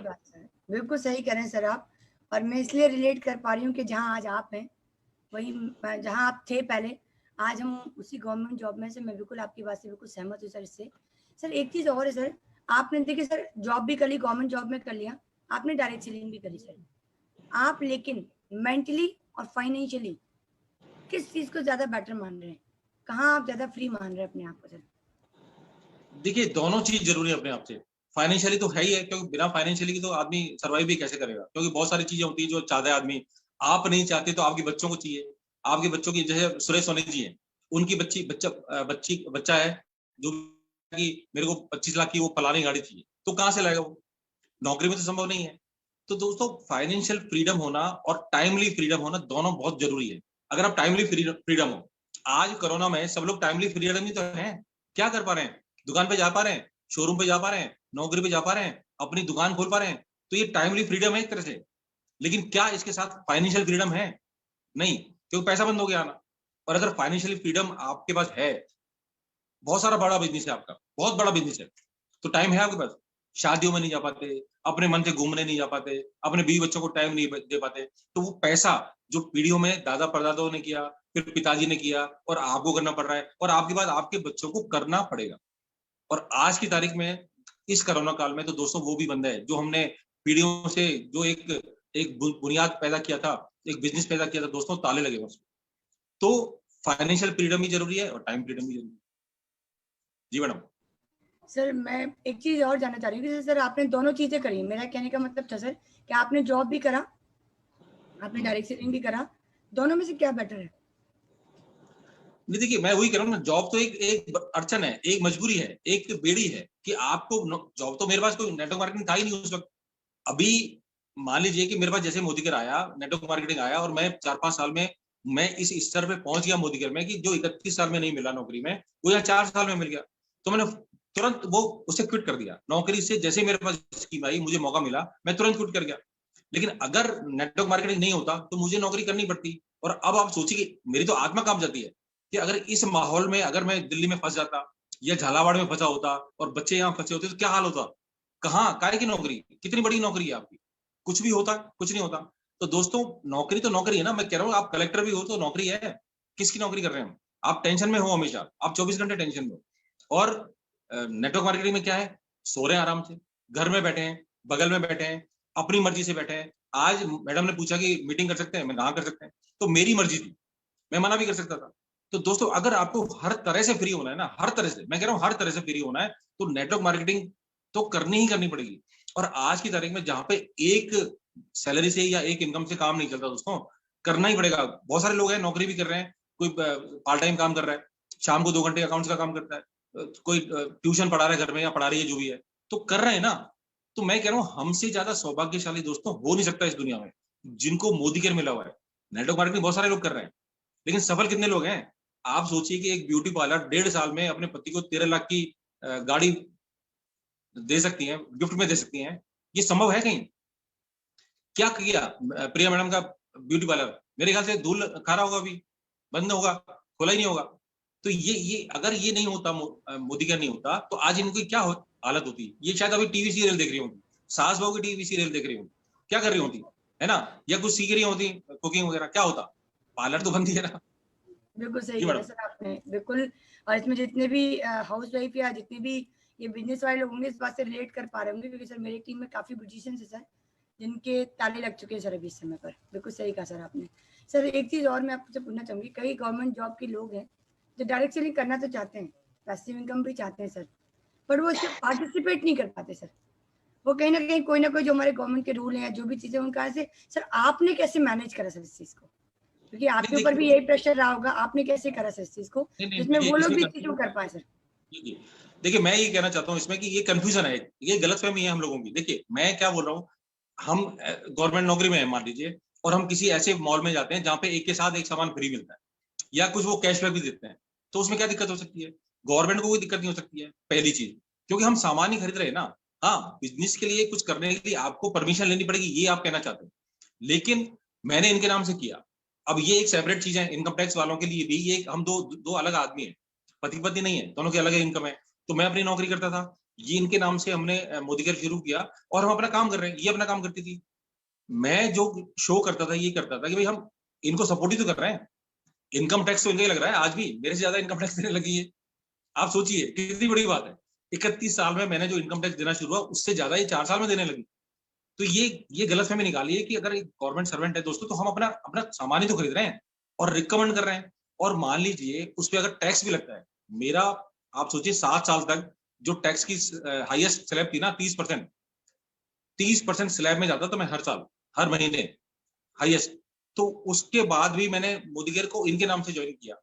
बिल्कुल सही कह रहे हैं सर आप। और मैं इसलिए रिलेट कर पा रही हूँ कि जहाँ आज आप हैं, वही जहाँ आप थे पहले, आज हम उसी गवर्नमेंट जॉब में से। मैं बिल्कुल आपकी बात से बिल्कुल सहमत हूँ सर इससे। सर एक चीज और है सर, आपने देखिए सर जॉब भी कर ली, गवर्नमेंट जॉब में कर लिया आपने, डायरेक्ट सेलिंग भी करी सर आप, लेकिन मेंटली और फाइनेंशियली किस चीज को ज्यादा बेटर मान रहे हैं? कहाँ आप ज्यादा फ्री मान रहे हैं अपने आप को सर? देखिए दोनों चीज जरूरी है अपने आप से। फाइनेंशियली तो है ही है, क्योंकि बिना फाइनेंशियली की तो आदमी सर्वाइव भी कैसे करेगा, क्योंकि बहुत सारी चीजें होती है जो चाहता है आदमी। आप नहीं चाहते तो आपके बच्चों को चाहिए, आपके बच्चों की, जैसे सुरेश सोनी जी है, उनकी बच्चा है जो कि मेरे को 25 लाख की वो फलानी गाड़ी चाहिए, तो कहाँ से लाएगा वो? नौकरी में तो संभव नहीं है। तो दोस्तों फाइनेंशियल फ्रीडम होना और टाइमली फ्रीडम होना दोनों बहुत जरूरी है। अगर आप टाइमली फ्रीडम हो, आज कोरोना में सब लोग टाइमली फ्रीडम ही तो है, क्या कर पा रहे हैं? दुकान पे जा पा रहे हैं, शोरूम पे जा पा रहे हैं, नौकरी पे जा पा रहे हैं, अपनी दुकान खोल पा रहे हैं, तो ये टाइमली फ्रीडम है एक तरह से। लेकिन क्या इसके साथ फाइनेंशियल फ्रीडम है? नहीं, क्योंकि पैसा बंद हो गया आना। और अगर फाइनेंशियल फ्रीडम आपके पास है, बहुत सारा बड़ा बिजनेस है आपका, बहुत बड़ा बिजनेस है, तो टाइम है आपके पास, शादियों में नहीं जा पाते, अपने मन से घूमने नहीं जा पाते, अपने बीवी बच्चों को टाइम नहीं दे पाते, तो वो पैसा जो पीढ़ियों में दादा परदादाओं ने किया, फिर पिताजी ने किया, और आपको करना पड़ रहा है, और आपके बाद आपके बच्चों को करना पड़ेगा। और आज की तारीख में इस कोरोना काल में तो दोस्तों वो भी बंद है जो हमने पीढ़ियों से जो एक बुनियाद पैदा किया था, एक बिजनेस पैदा किया था दोस्तों, ताले लगे बस। तो फाइनेंशियल फ्रीडम भी जरूरी है और टाइम फ्रीडम भी जरूरी है। जी मैडम। सर मैं एक चीज और जानना चाह रही हूँ कि सर आपने दोनों चीजें करी। मेरा कहने का मतलब था सर कि आपने जॉब भी करा, आपने डायरेक्ट सेलिंग भी करा, दोनों में से क्या बेटर है? नहीं देखिए, मैं वही कह रहा हूँ ना, जॉब तो एक अड़चन है, एक मजबूरी है, एक बेड़ी है कि आपको जॉब तो मेरे पास कोई नेटवर्क मार्केटिंग था ही नहीं उस वक्त। अभी मान लीजिए कि मेरे पास जैसे मोदीकर आया, नेटवर्क मार्केटिंग आया, और मैं 4-5 साल में मैं इस स्तर पे पहुंच गया मोदीकर में कि जो 31 साल में नहीं मिला नौकरी में, वो यहाँ 4 साल में मिल गया। तो मैंने तुरंत वो उसे क्विट कर दिया नौकरी से। जैसे मेरे पास स्कीम आई, मुझे मौका मिला, मैं तुरंत क्विट कर गया। लेकिन अगर नेटवर्क मार्केटिंग नहीं होता तो मुझे नौकरी करनी पड़ती। और अब आप सोचिए कि मेरी तो आत्मा कांप जाती है कि अगर इस माहौल में अगर मैं दिल्ली में फंस जाता या झालावाड़ में फंसा होता और बच्चे यहाँ फंसे होते तो क्या हाल होता? कहाँ काहे की नौकरी? कितनी बड़ी नौकरी है आपकी? कुछ भी होता, कुछ नहीं होता। तो दोस्तों नौकरी तो नौकरी है ना। मैं कह रहा हूँ आप कलेक्टर भी हो तो नौकरी है। किसकी नौकरी कर रहे हैं हम? आप टेंशन में हो हमेशा, आप 24 घंटे टेंशन में हो। और नेटवर्क मार्केटिंग में क्या है? सो रहे हैं आराम से, घर में बैठे हैं, बगल में बैठे हैं, अपनी मर्जी से बैठे हैं। आज मैडम ने पूछा कि मीटिंग कर सकते हैं, मैं कहाँ कर सकते हैं, तो मेरी मर्जी थी, मैं मना भी कर सकता था। तो दोस्तों अगर आपको हर तरह से फ्री होना है ना, हर तरह से, मैं कह रहा हूँ हर तरह से फ्री होना है, तो नेटवर्क मार्केटिंग तो करनी ही करनी पड़ेगी। और आज की तारीख में जहां पे एक सैलरी से या एक इनकम से काम नहीं चलता दोस्तों, करना ही पड़ेगा। बहुत सारे लोग हैं नौकरी भी कर रहे हैं, कोई पार्ट टाइम काम कर रहा है, शाम को 2 घंटे अकाउंट्स का काम करता है, कोई ट्यूशन पढ़ा रहा है घर में या पढ़ा रही है, जो भी है, तो कर रहे हैं ना। तो मैं कह रहा हूँ हमसे ज्यादा सौभाग्यशाली दोस्तों हो नहीं सकता इस दुनिया में, जिनको मोदी केयर मिला हुआ है। नेटवर्क मार्केटिंग बहुत सारे लोग कर रहे हैं, लेकिन सफल कितने लोग हैं? आप सोचिए कि एक ब्यूटी पार्लर 1.5 साल में अपने पति को 13 लाख की गाड़ी दे सकती है, गिफ्ट में दे सकती हैं। ये संभव है कहीं? क्या किया प्रिया मैडम का ब्यूटी पार्लर? मेरे ख्याल से धूल खा रहा होगा, अभी बंद होगा, खोला ही नहीं होगा। तो ये अगर ये नहीं होता, मोदी का नहीं होता, तो आज इनकी क्या हालत होती? ये शायद अभी टीवी सीरियल देख रही होंगी, सास बहू की टीवी सीरियल देख रही होंगी, क्या कर रही होती है ना, या कुछ सीख रही होती कुकिंग वगैरह, क्या होता? पार्लर तो बंद ही है ना। बिल्कुल सही कह रहे हैं सर आपने, बिल्कुल। और इसमें जितने भी हाउस वाइफ या जितने भी ये बिजनेस वाले लोग होंगे इस बात से रिलेट कर पा रहे होंगे, क्योंकि सर मेरी टीम में काफी ब्यूटिशियंस है सर, जिनके ताले लग चुके हैं सर अभी इस समय पर। बिल्कुल सही कहा सर आपने। सर एक चीज और मैं आपसे पूछना चाहूंगी, कई गवर्नमेंट जॉब के लोग हैं जो डायरेक्ट सेलिंग करना तो चाहते हैं, पैसिव इनकम भी चाहते हैं सर, पर वो इसमें पार्टिसिपेट नहीं कर पाते सर। वो कहीं ना कहीं कोई ना कोई जो हमारे गवर्नमेंट के रूल हैं, जो भी चीजें उनका ऐसे, सर आपने कैसे मैनेज करा सर इस चीज को? क्योंकि आपके ऊपर भी यही प्रेशर रहा होगा, आपने कैसे करा सर इस चीज को जिसमें वो लोग भी चीजों कर पाए सर? देखिए मैं ये कहना चाहता हूँ इसमें कि ये कंफ्यूजन है, ये गलतफहमी है हम लोगों की। देखिए मैं क्या बोल रहा हूँ, हम गवर्नमेंट नौकरी में है मान लीजिए, और हम किसी ऐसे मॉल में जाते हैं जहाँ पे एक के साथ एक सामान फ्री मिलता है, या कुछ वो कैशबैक भी देते हैं, तो उसमें क्या दिक्कत हो सकती है? गवर्नमेंट को कोई दिक्कत नहीं हो सकती है, पहली चीज, क्योंकि हम सामान ही खरीद रहे हैं ना। हाँ, बिजनेस के लिए कुछ करने के लिए आपको परमिशन लेनी पड़ेगी, ये आप कहना चाहते हैं, लेकिन मैंने इनके नाम से किया। अब ये एक सेपरेट चीज है, इनकम टैक्स वालों के लिए भी ये हम दो अलग आदमी है, पति पत्नी नहीं है, दोनों की अलग इनकम है। तो मैं अपनी नौकरी करता था, ये इनके नाम से हमने मोदी केयर शुरू किया, और हम अपना काम कर रहे हैं, ये अपना काम करती थी। मैं जो शो करता था ये करता था कि भाई हम इनको सपोर्ट ही तो कर रहे हैं, इनकम टैक्स तो इनका ही लग रहा है, आज भी मेरे से ज्यादा इनकम टैक्स देने लगी है। आप सोचिए कितनी बड़ी बात है, 31 साल में मैंने जो इनकम टैक्स देना शुरू हुआ उससे ज्यादा ये 4 साल में देने लगी। तो ये गलतफहमी निकाली है कि अगर एक गवर्नमेंट सर्वेंट है दोस्तों, तो हम अपना अपना सामान ही तो खरीद रहे हैं और रिकमेंड कर रहे हैं, और मान लीजिए उस पर अगर टैक्स भी लगता है। मेरा आप सोचिए 7 साल तक जो टैक्स की हाईएस्ट स्लैब थी ना 30%, 30% स्लैब में जाता था मैं हर साल, हर महीने हाईएस्ट। तो उसके बाद भी मैंने मोदी केयर को इनके नाम से ज्वाइन किया,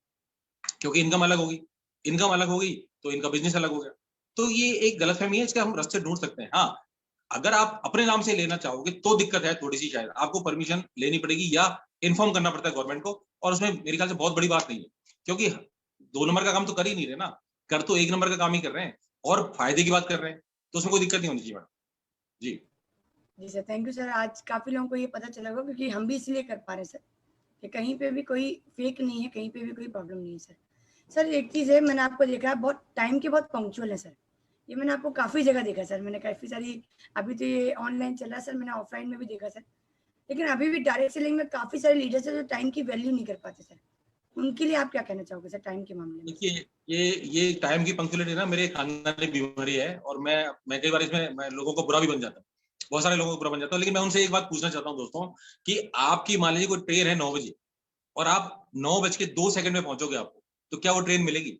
क्योंकि इनकम अलग होगी, इनकम अलग होगी तो इनका बिजनेस अलग हो गया। तो ये एक गलतफहमी है, इसका हम रास्ते ढूंढ सकते हैं। हाँ, अगर आप अपने नाम से लेना चाहोगे तो दिक्कत है थोड़ी सी, शायद आपको परमिशन लेनी पड़ेगी या इन्फॉर्म करना पड़ता है गवर्नमेंट को, और उसमें मेरे ख्याल से बहुत बड़ी बात नहीं है, क्योंकि 2 नंबर का काम तो कर ही नहीं रहे ना, कर तो 1 नंबर का काम ही कर रहे हैं और फायदे की बात कर रहे हैं, तो उसमें कोई दिक्कत नहीं होनी चाहिए मैडम। जी जी सर, थैंक यू सर। आज काफ़ी लोगों को ये पता चला होगा, क्योंकि हम भी इसलिए कर पा रहे हैं सर कि कहीं पे भी कोई फेक नहीं है, कहीं पे भी कोई प्रॉब्लम नहीं है सर। सर एक चीज़ है, मैंने आपको देखा है बहुत टाइम के बहुत पंक्चुअल है सर। ये मैंने आपको काफ़ी जगह देखा सर, मैंने काफ़ी सारी, अभी तो ये ऑनलाइन चल रहा है सर, मैंने ऑफलाइन में भी देखा सर। लेकिन अभी भी डायरेक्ट सेलिंग में काफ़ी सारे लीडर्स हैं जो टाइम की वैल्यू नहीं कर पाते सर। उनके लिए आप क्या कहना चाहोगे सर टाइम के मामले में? देखिए, ये टाइम की पंक्चुअलिटी ना मेरे खानदानी बीमारी है, और मैं कई बार इसमें मैं लोगों को बुरा भी बन जाता हूँ, बहुत सारे लोगों को बुरा बन जाता हूँ। लेकिन मैं उनसे एक बात पूछना चाहता हूँ दोस्तों, कि आपकी मान लीजिए कोई ट्रेन है 9 बजे, और आप 9:02 में पहुंचोगे आपको, तो क्या वो ट्रेन मिलेगी?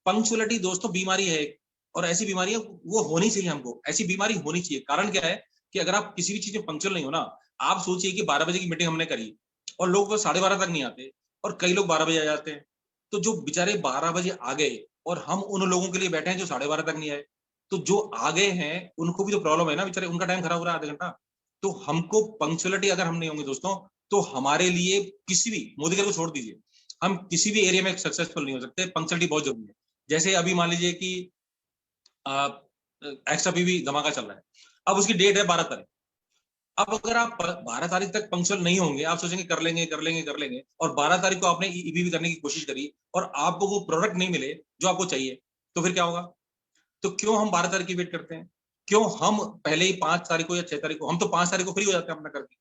पंक्चुअलिटी दोस्तों बीमारी है एक, और ऐसी बीमारी है वो होनी चाहिए, हमको ऐसी बीमारी होनी चाहिए। कारण क्या है कि अगर आप किसी भी चीज में पंक्चुअल नहीं हो ना, आप सोचिए कि 12 बजे की मीटिंग हमने करी और लोग वो 12:30 तक नहीं आते, और कई लोग 12 बजे आ जाते हैं। तो जो बेचारे 12 बजे आ गए, और हम उन लोगों के लिए बैठे हैं जो 12:30 तक नहीं आए, तो जो आ गए हैं उनको भी तो प्रॉब्लम है ना, बेचारे उनका टाइम खराब हो रहा है आधा घंटा। तो हमको पंक्चुअलिटी अगर हम नहीं होंगे दोस्तों, तो हमारे लिए किसी भी, मोदी को छोड़ दीजिए, हम किसी भी एरिया में सक्सेसफुल नहीं हो सकते। पंक्चुअलिटी बहुत जरूरी है। जैसे अभी मान लीजिए कि एक्स्ट्रा पीवी धमाका चल रहा है, अब उसकी डेट है 12 तारीख। अब अगर आप 12 तारीख तक पंक्चुअल नहीं होंगे, आप सोचेंगे कर लेंगे कर लेंगे कर लेंगे, और 12 तारीख को आपने ईबीवी करने की कोशिश करी और आपको वो प्रोडक्ट नहीं मिले जो आपको चाहिए, तो फिर क्या होगा? तो क्यों हम 12 तारीख की वेट करते हैं? क्यों हम पहले ही 5 तारीख को या 6 तारीख को, हम तो 5 तारीख को फ्री हो जाते हैं अपना करके,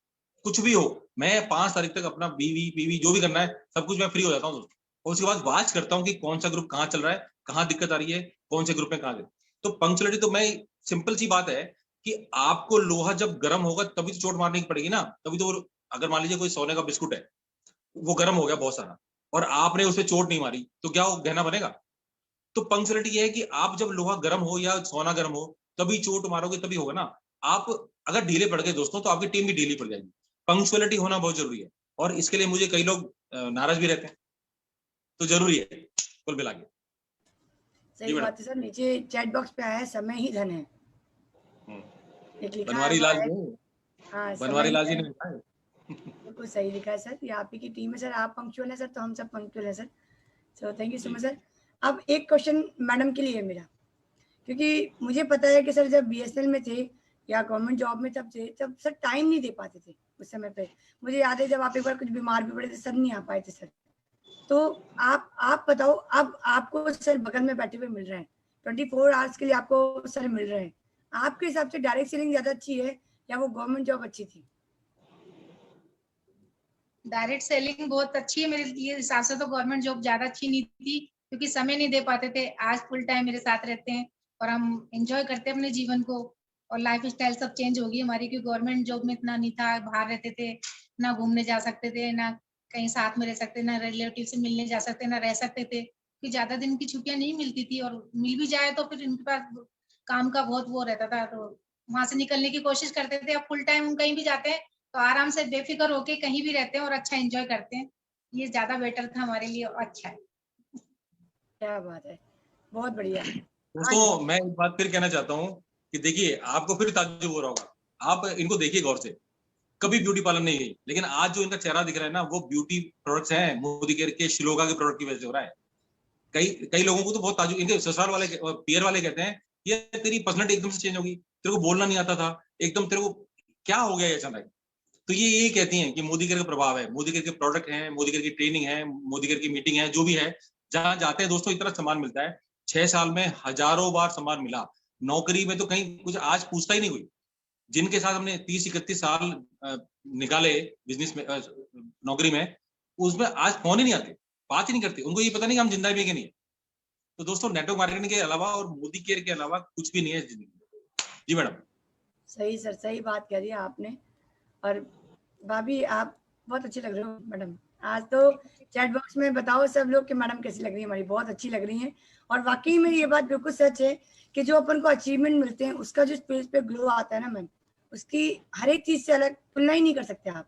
कुछ भी हो। मैं 5 तारीख तक अपना बीवी पीवी जो भी करना है सब कुछ मैं फ्री हो जाता हूँ दोस्तों, और उसके बाद वॉच करता हूँ कि कौन सा ग्रुप कहाँ चल रहा है, कहाँ दिक्कत आ रही है, कौन से ग्रुप में कहाँ गए। तो पंक्चुअलिटी तो मैं, सिंपल सी बात है कि आपको लोहा जब गर्म होगा तभी तो चोट मारनी पड़ेगी ना, तभी तो अगर मान लीजिए कोई सोने का बिस्कुट है, वो गर्म हो गया बहुत सारा, और आपने उसे चोट नहीं मारी, तो क्या वो गहना बनेगा? तो पंक्चुअलिटी ये है कि आप जब लोहा गर्म हो या सोना गर्म हो, तभी चोट मारोगे, तभी होगा ना। आप अगर ढीले पड़ गए दोस्तों, तो आपकी टीम भी ढीली पड़ जाएगी। पंक्चुअलिटी होना बहुत जरूरी है, और इसके लिए मुझे कई लोग नाराज भी रहते हैं, तो जरूरी है कुल मिला के। सही बात है सर। नीचे चैट बॉक्स पे आया है, समय ही धन है, एक लिखा है बनवारी लाल हमारा। नहीं, हाँ, समय बनवारी ही लाल जी धन ने है। लिखा है। बिल्कुल सही लिखा है सर, ये आप ही की टीम है सर। आप पंक्चुअल है सर, तो हम सब पंक्चुअल है sir. So thank you so जी मच सर। अब एक क्वेश्चन मैडम के लिए है मेरा, क्योंकि मुझे पता है कि सर जब बीएसएनएल में थे या गवर्नमेंट जॉब में तब थे, तब सर टाइम नहीं दे पाते थे उस समय पे। मुझे याद है जब आप एक बार कुछ बीमार भी पड़े थे, सर नहीं आ पाए थे सर। तो आप बताओ, अब आपको सर बगल में बैठे हुए मिल रहे हैं, 24 आवर्स के लिए आपको सर मिल रहे हैं। आपके हिसाब से डायरेक्ट सेलिंग ज़्यादा अच्छी है या वो गवर्नमेंट जॉब अच्छी थी? डायरेक्ट सेलिंग बहुत अच्छी है मेरे लिए हिसाब से, तो गवर्नमेंट जॉब ज्यादा अच्छी नहीं थी, क्योंकि समय नहीं दे पाते थे। आज फुल टाइम मेरे साथ रहते हैं और हम एंजॉय करते हैं अपने जीवन को, और लाइफ स्टाइल सब चेंज होगी हमारी, क्योंकि गवर्नमेंट जॉब में इतना नहीं था, बाहर रहते थे, ना घूमने जा सकते थे, ना कहीं साथ में रह सकते, ना रिलेटिव से मिलने जा सकते, ना रह सकते थे, क्योंकि ज्यादा दिन की छुट्टियां नहीं मिलती थी, और मिल भी जाए तो फिर इनके पास काम का बहुत वो रहता था, तो वहां से निकलने की कोशिश करते थे। अब फुल टाइम हम कहीं भी जाते हैं तो आराम से बेफिक्र होके कहीं भी रहते हैं और अच्छा एंजॉय करते हैं। ये ज्यादा बेटर था हमारे लिए और अच्छा है। क्या बात है, बहुत बढ़िया। आज दोस्तों, मैं एक बात फिर कहना चाहता हूँ कि देखिए, आपको फिर ताज्जुब हो रहा होगा, आप इनको देखिए गौर से, कभी ब्यूटी पार्लर नहीं गई, लेकिन आज जो इनका चेहरा दिख रहा है ना, वो ब्यूटी प्रोडक्ट्स हैं, मोदी केयर के श्लोका के प्रोडक्ट की वजह से हो रहा है। कई कई लोगों को तो बहुत ताजुब, इनके ससुराल वाले पीयर वाले कहते हैं, ये तेरी पर्सनालिटी एकदम से चेंज होगी, तेरे को बोलना नहीं आता था, एकदम तेरे को क्या हो गया अचानक। तो ये यही कहती हैं कि मोदी केयर का प्रभाव है, मोदी केयर के प्रोडक्ट हैं, मोदी केयर की ट्रेनिंग है, मोदी केयर की मीटिंग है, जो भी है, जहां जाते हैं दोस्तों इतना सम्मान मिलता है। 6 साल में हजारों बार सम्मान मिला। नौकरी में तो कहीं कुछ आज पूछता ही नहीं कोई। जिनके साथ हमने 30-31 साल निकाले बिजनेस में, नौकरी में, उसमें आज फोन ही नहीं आते, बात ही नहीं करते, उनको ये पता नहीं कि हम जिंदा भी है कि नहीं। तो दोस्तों, नेटवर्क मार्केटिंग के अलावा और मोदी केयर के अलावा कुछ भी नहीं है जिंदगी में। जी मैडम। सही सर, सही बात कह रही है आपने। और भाभी आप बहुत अच्छी लग रहे हो मैडम। आज तो चैट बॉक्स में बताओ सब लोग कि मैडम कैसी लग रही है हमारी, बहुत अच्छी लग रही हैं। और वाकई में ये बात बिल्कुल सच है कि जो अपन को अचीवमेंट मिलते हैं, उसका जो फेस पे ग्लो आता है ना मैम, उसकी हर एक चीज से अलग तुलना ही नहीं कर सकते आप।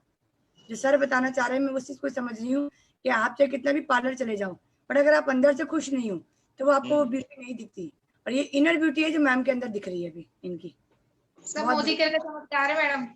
जो सर बताना चाह रहे हैं, मैं उस चीज को समझ रही हूँ कि आप चाहे कितना भी पार्लर चले जाओ, पर अगर आप अंदर से खुश नहीं हो तो वो आपको वो ब्यूटी नहीं दिखती। और ये इनर ब्यूटी है जो मैम के अंदर दिख रही है अभी इनकी। सब बहुत मोदी केयर का चमत्कार है मैडम।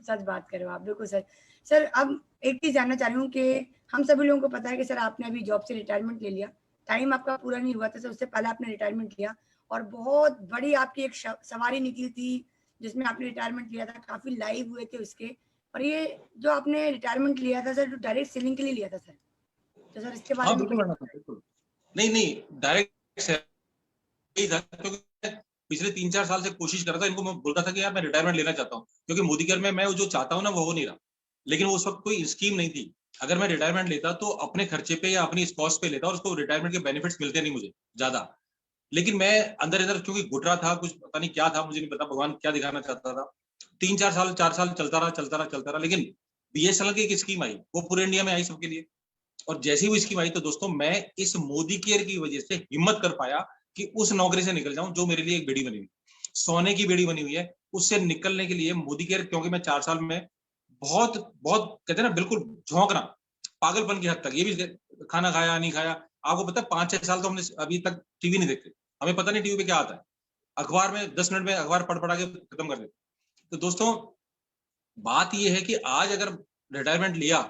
सच बात कर रहे हो आप, बिल्कुल सच। सर अब एक चीज जानना चाह रही हूँ कि हम सभी लोगों को पता है कि सर आपने अभी जॉब से रिटायरमेंट ले लिया, टाइम आपका पूरा नहीं हुआ था सर, उससे पहले आपने रिटायरमेंट लिया और बहुत बड़ी आपकी एक सवारी निकली थी जिसमें आपने रिटायरमेंट लिया था, काफी लाइव हुए थे उसके। और ये जो आपने रिटायरमेंट लिया था सर, जो डायरेक्ट सेलिंग के लिए लिया था सर, तो सर इसके बारे हाँ में बिल्कुल कुछ मैडम, बिल्कुल। नहीं डायरेक्ट ही था, क्योंकि पिछले 3-4 साल से कोशिश कर रहा था, इनको मैं बोलता था कि यार मैं रिटायरमेंट लेना चाहता हूँ, क्योंकि मोदी केयर में मैं जो चाहता हूँ ना वो हो नहीं रहा। लेकिन उस वक्त कोई स्कीम नहीं थी। अगर मैं रिटायरमेंट लेता तो अपने खर्चे पे या अपनी इस कॉस्ट पे लेता और उसको रिटायरमेंट के बेनिफिट्स मिलते नहीं मुझे ज्यादा। लेकिन मैं अंदर क्योंकि घुट रहा था, कुछ पता नहीं क्या था, मुझे नहीं पता भगवान क्या दिखाना चाहता था। 4 साल चलता रहा। लेकिन बीएसएनएल की एक स्कीम आई, वो पूरे इंडिया में आई सबके लिए। और जैसी वो स्कीम आई तो दोस्तों मैं इस मोदी केयर की वजह से हिम्मत कर पाया कि उस नौकरी से निकल जाऊं जो मेरे लिए एक बेड़ी बनी हुई, सोने की बेड़ी बनी हुई है। उससे निकलने के लिए मोदी केयर, क्योंकि मैं 4 साल में बहुत बहुत कहते हैं ना बिल्कुल झोंकना, पागलपन की हद तक, ये भी खाना खाया नहीं खाया। आपको पता है 5-6 साल तो हमने अभी तक टीवी नहीं देखते, हमें पता नहीं टीवी पे क्या आता है। अखबार में 10 मिनट में अखबार पढ़ के खत्म कर देते। तो दोस्तों बात ये है कि आज अगर रिटायरमेंट लिया,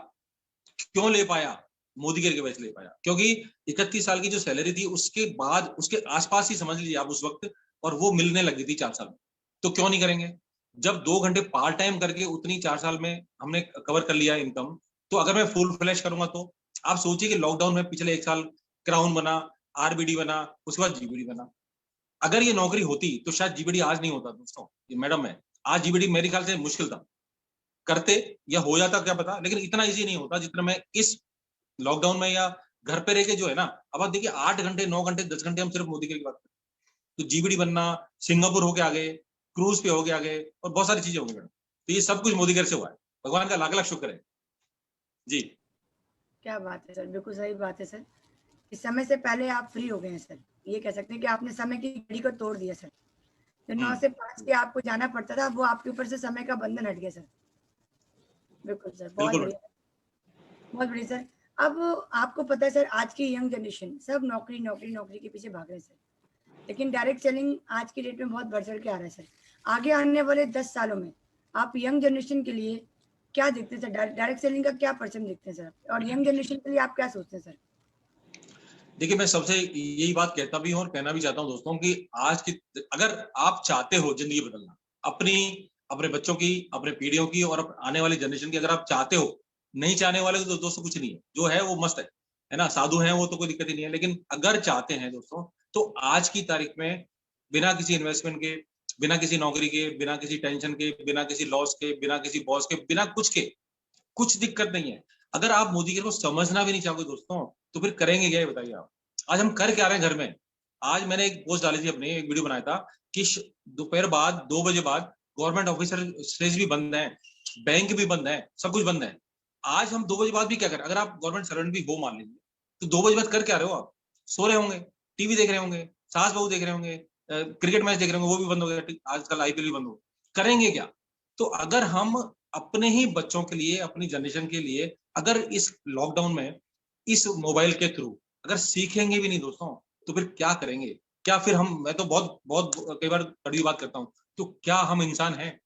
क्यों ले पाया? मोदी केयर की वजह से ले पाया, क्योंकि 31 साल की जो सैलरी थी उसके बाद उसके आसपास ही समझ लीजिए आप उस वक्त, और वो मिलने लगी थी 4 साल में। तो क्यों नहीं करेंगे? जब 2 घंटे पार्ट टाइम करके उतनी 4 साल में हमने कवर कर लिया इनकम, तो अगर मैं फुल फ्लैश करूंगा तो आप सोचिए कि लॉकडाउन में पिछले 1 साल क्राउन बना, आरबीडी बना, उसके बाद जीबीडी बना। अगर ये नौकरी होती तो शायद जीबीडी आज नहीं होता दोस्तों, ये मैडम है। आज जीबीडी मेरे ख्याल से मुश्किल था, करते या हो जाता क्या पता, लेकिन इतना इजी नहीं होता जितना मैं इस लॉकडाउन में या घर पे रह के जो है ना। अब आप देखिए 8 घंटे 9 घंटे 10 घंटे हम सिर्फ मोदी की बात करें तो जीबीडी बनना, सिंगापुर होके आ गए, क्रूज पे होके आ गए, और बहुत सारी चीजें हो गई मैडम। तो ये सब कुछ मोदी केयर से हुआ है, भगवान का लाख लाख शुक्र है जी। क्या बात है सर, बिल्कुल सही बात है सर। इस समय से पहले आप फ्री हो गए हैं सर, ये कह सकते हैं कि आपने समय की घड़ी को तोड़ दिया सर। जो 9 से 5 के आपको जाना पड़ता था, वो आपके ऊपर से समय का बंधन हट गया सर। बिल्कुल सर, बहुत बढ़िया, बहुत बढ़िया सर। अब आपको पता है सर, आज की यंग जनरेशन सब नौकरी नौकरी नौकरी के पीछे भाग रहे हैं सर, लेकिन डायरेक्ट सेलिंग आज की डेट में बहुत बढ़ चढ़ के आ रहा है सर। आगे आने वाले 10 सालों में आप यंग जनरेशन के लिए क्या देखते हैं सर? डायरेक्ट सेलिंग का क्या परसेंट देखते हैं सर, और यंग जनरेशन के लिए आप क्या सोचते हैं सर? देखिए मैं सबसे यही बात कहता भी हूँ और कहना भी चाहता हूँ दोस्तों कि आज की, अगर आप चाहते हो जिंदगी बदलना अपनी, अपने बच्चों की, अपने पीढ़ियों की और आने वाली जनरेशन की, अगर आप चाहते हो, नहीं चाहने वाले तो दोस्तों कुछ नहीं है, जो है वो मस्त है ना, साधु है वो तो कोई दिक्कत ही नहीं है। लेकिन अगर चाहते हैं दोस्तों तो आज की तारीख में बिना किसी इन्वेस्टमेंट के, बिना किसी नौकरी के, बिना किसी टेंशन के, बिना किसी लॉस के, बिना किसी बॉस के, बिना कुछ के, कुछ दिक्कत नहीं है। अगर आप मोदी केयर को समझना भी नहीं चाहोगे दोस्तों तो फिर करेंगे क्या, ये बताइए आप। आज हम कर क्या रहे हैं घर में? आज मैंने एक पोस्ट डाली थी, अपने एक वीडियो बनाया था कि दोपहर बाद 2 बजे बाद गवर्नमेंट ऑफिसर भी बंद है, बैंक भी बंद है, सब कुछ बंद है। आज हम 2 बजे बाद भी क्या करें? अगर आप गवर्नमेंट सर्वेंट भी हो मान लीजिए, तो 2 बजे बाद कर क्या रहे हो आप? सो रहे होंगे, टीवी देख रहे होंगे, सास बहू देख रहे होंगे, क्रिकेट मैच देख रहे होंगे, वो भी बंद हो गया, आजकल आईपीएल भी बंद हो। करेंगे क्या? तो अगर हम अपने ही बच्चों के लिए, अपनी जनरेशन के लिए, अगर इस लॉकडाउन में इस मोबाइल के थ्रू अगर सीखेंगे भी नहीं दोस्तों, तो फिर क्या करेंगे? क्या फिर हम, मैं तो बहुत बहुत कई बार कड़ी बात करता हूँ, तो क्या हम इंसान हैं?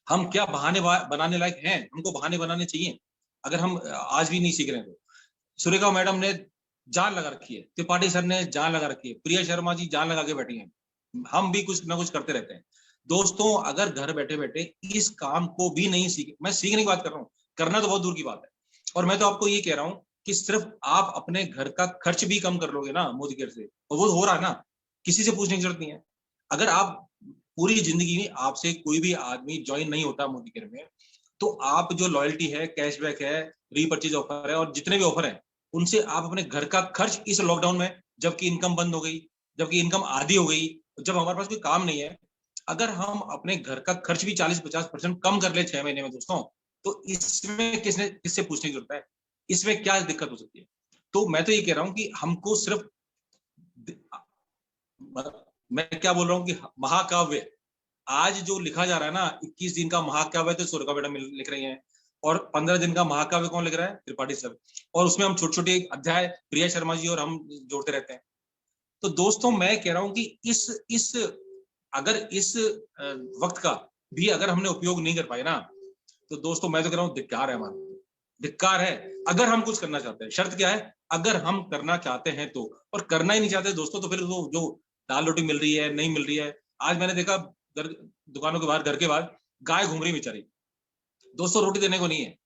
हम क्या बहाने बनाने लायक हैं? हमको बहाने बनाने चाहिए अगर हम आज भी नहीं सीख रहे हैं तो। सुरेखा मैडम ने जान लगा रखी है, त्रिपाठी सर ने जान लगा रखी है, प्रिया शर्मा जी जान लगा के बैठी हैं, हम भी कुछ ना कुछ करते रहते हैं दोस्तों। अगर घर बैठे बैठे इस काम को भी नहीं सीखे, मैं सीखने की बात कर रहा हूँ, करना तो बहुत दूर की बात है। और मैं तो आपको ये कह रहा हूँ कि सिर्फ आप अपने घर का खर्च भी कम कर लोगे ना मोदी केयर से, और वो हो रहा है ना, किसी से पूछने की जरूरत नहीं है। अगर आप पूरी जिंदगी में आपसे कोई भी आदमी ज्वाइन नहीं होता मोदी केयर में, तो आप जो लॉयल्टी है, कैशबैक है, रीपर्चेज ऑफर है, और जितने भी ऑफर है, उनसे आप अपने घर का खर्च इस लॉकडाउन में, जबकि इनकम बंद हो गई, जबकि इनकम आधी हो गई, जब हमारे पास कोई काम नहीं है, अगर हम अपने घर का खर्च भी 40-50% कम कर ले 6 महीने में दोस्तों, तो इसमें किससे पूछने की जरूरत है? इसमें क्या दिक्कत हो सकती है? तो मैं तो ये कह रहा हूँ कि हमको सिर्फ, मैं क्या बोल रहा हूँ कि महाकाव्य आज जो लिखा जा रहा है ना, 21 दिन का महाकाव्य तो सुरेखा मैडम लिख रही हैं, और 15 दिन का महाकाव्य कौन लिख रहा है? त्रिपाठी सर। और उसमें हम छोटे छोटे अध्याय प्रिया शर्मा जी और हम जोड़ते रहते हैं। तो दोस्तों मैं कह रहा हूं कि अगर इस वक्त का भी अगर हमने उपयोग नहीं कर पाए ना, तो दोस्तों मैं तो कह रहा हूँ धिक्कार है, हमारा धिक्कार है। अगर हम कुछ करना चाहते हैं, शर्त क्या है? अगर हम करना चाहते हैं तो, और करना ही नहीं चाहते दोस्तों, तो फिर जो दाल रोटी मिल रही है नहीं मिल रही है। आज मैंने देखा दुकानों के बाहर, घर के बाहर गाय घूम रही बेचारी, दोस्तों रोटी देने को नहीं है।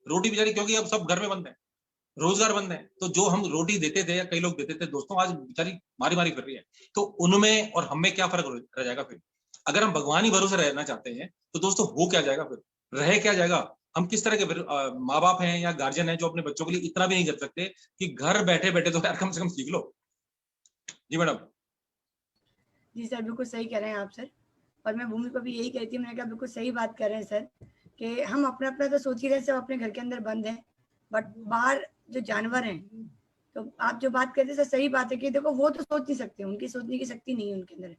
रोटी बेचारी, क्योंकि अब सब घर में बंद है, रोजगार बंद है। तो जो हम रोटी देते थे या कई लोग देते थे दोस्तों, आज बेचारी मारी मारी कर रही है। तो उनमें और हम में क्या फर्क रह जाएगा फिर? अगर हम भगवान ही भरोसे रहना चाहते हैं तो दोस्तों हो क्या जाएगा फिर, रह क्या जाएगा? हम किस तरह के फिर माँ बाप हैं या गार्जियन हैं जो अपने बच्चों के लिए इतना भी नहीं कर सकते कि घर बैठे बैठे तो यार कम से कम सीख लो। जी मैडम। जी सर, बिल्कुल सही कह रहे हैं आप सर। और मैं भूमि को भी यही कहती हूँ, मैंने कहा बिल्कुल सही बात कर रहे हैं सर, कि हम अपना अपना तो सोच ही रहे सब अपने घर के अंदर बंद हैं, बट बाहर जो जानवर हैं, तो आप जो बात करते हैं सर सही बात है कि देखो वो तो सोच नहीं सकते, उनकी सोचने की शक्ति नहीं है उनके अंदर,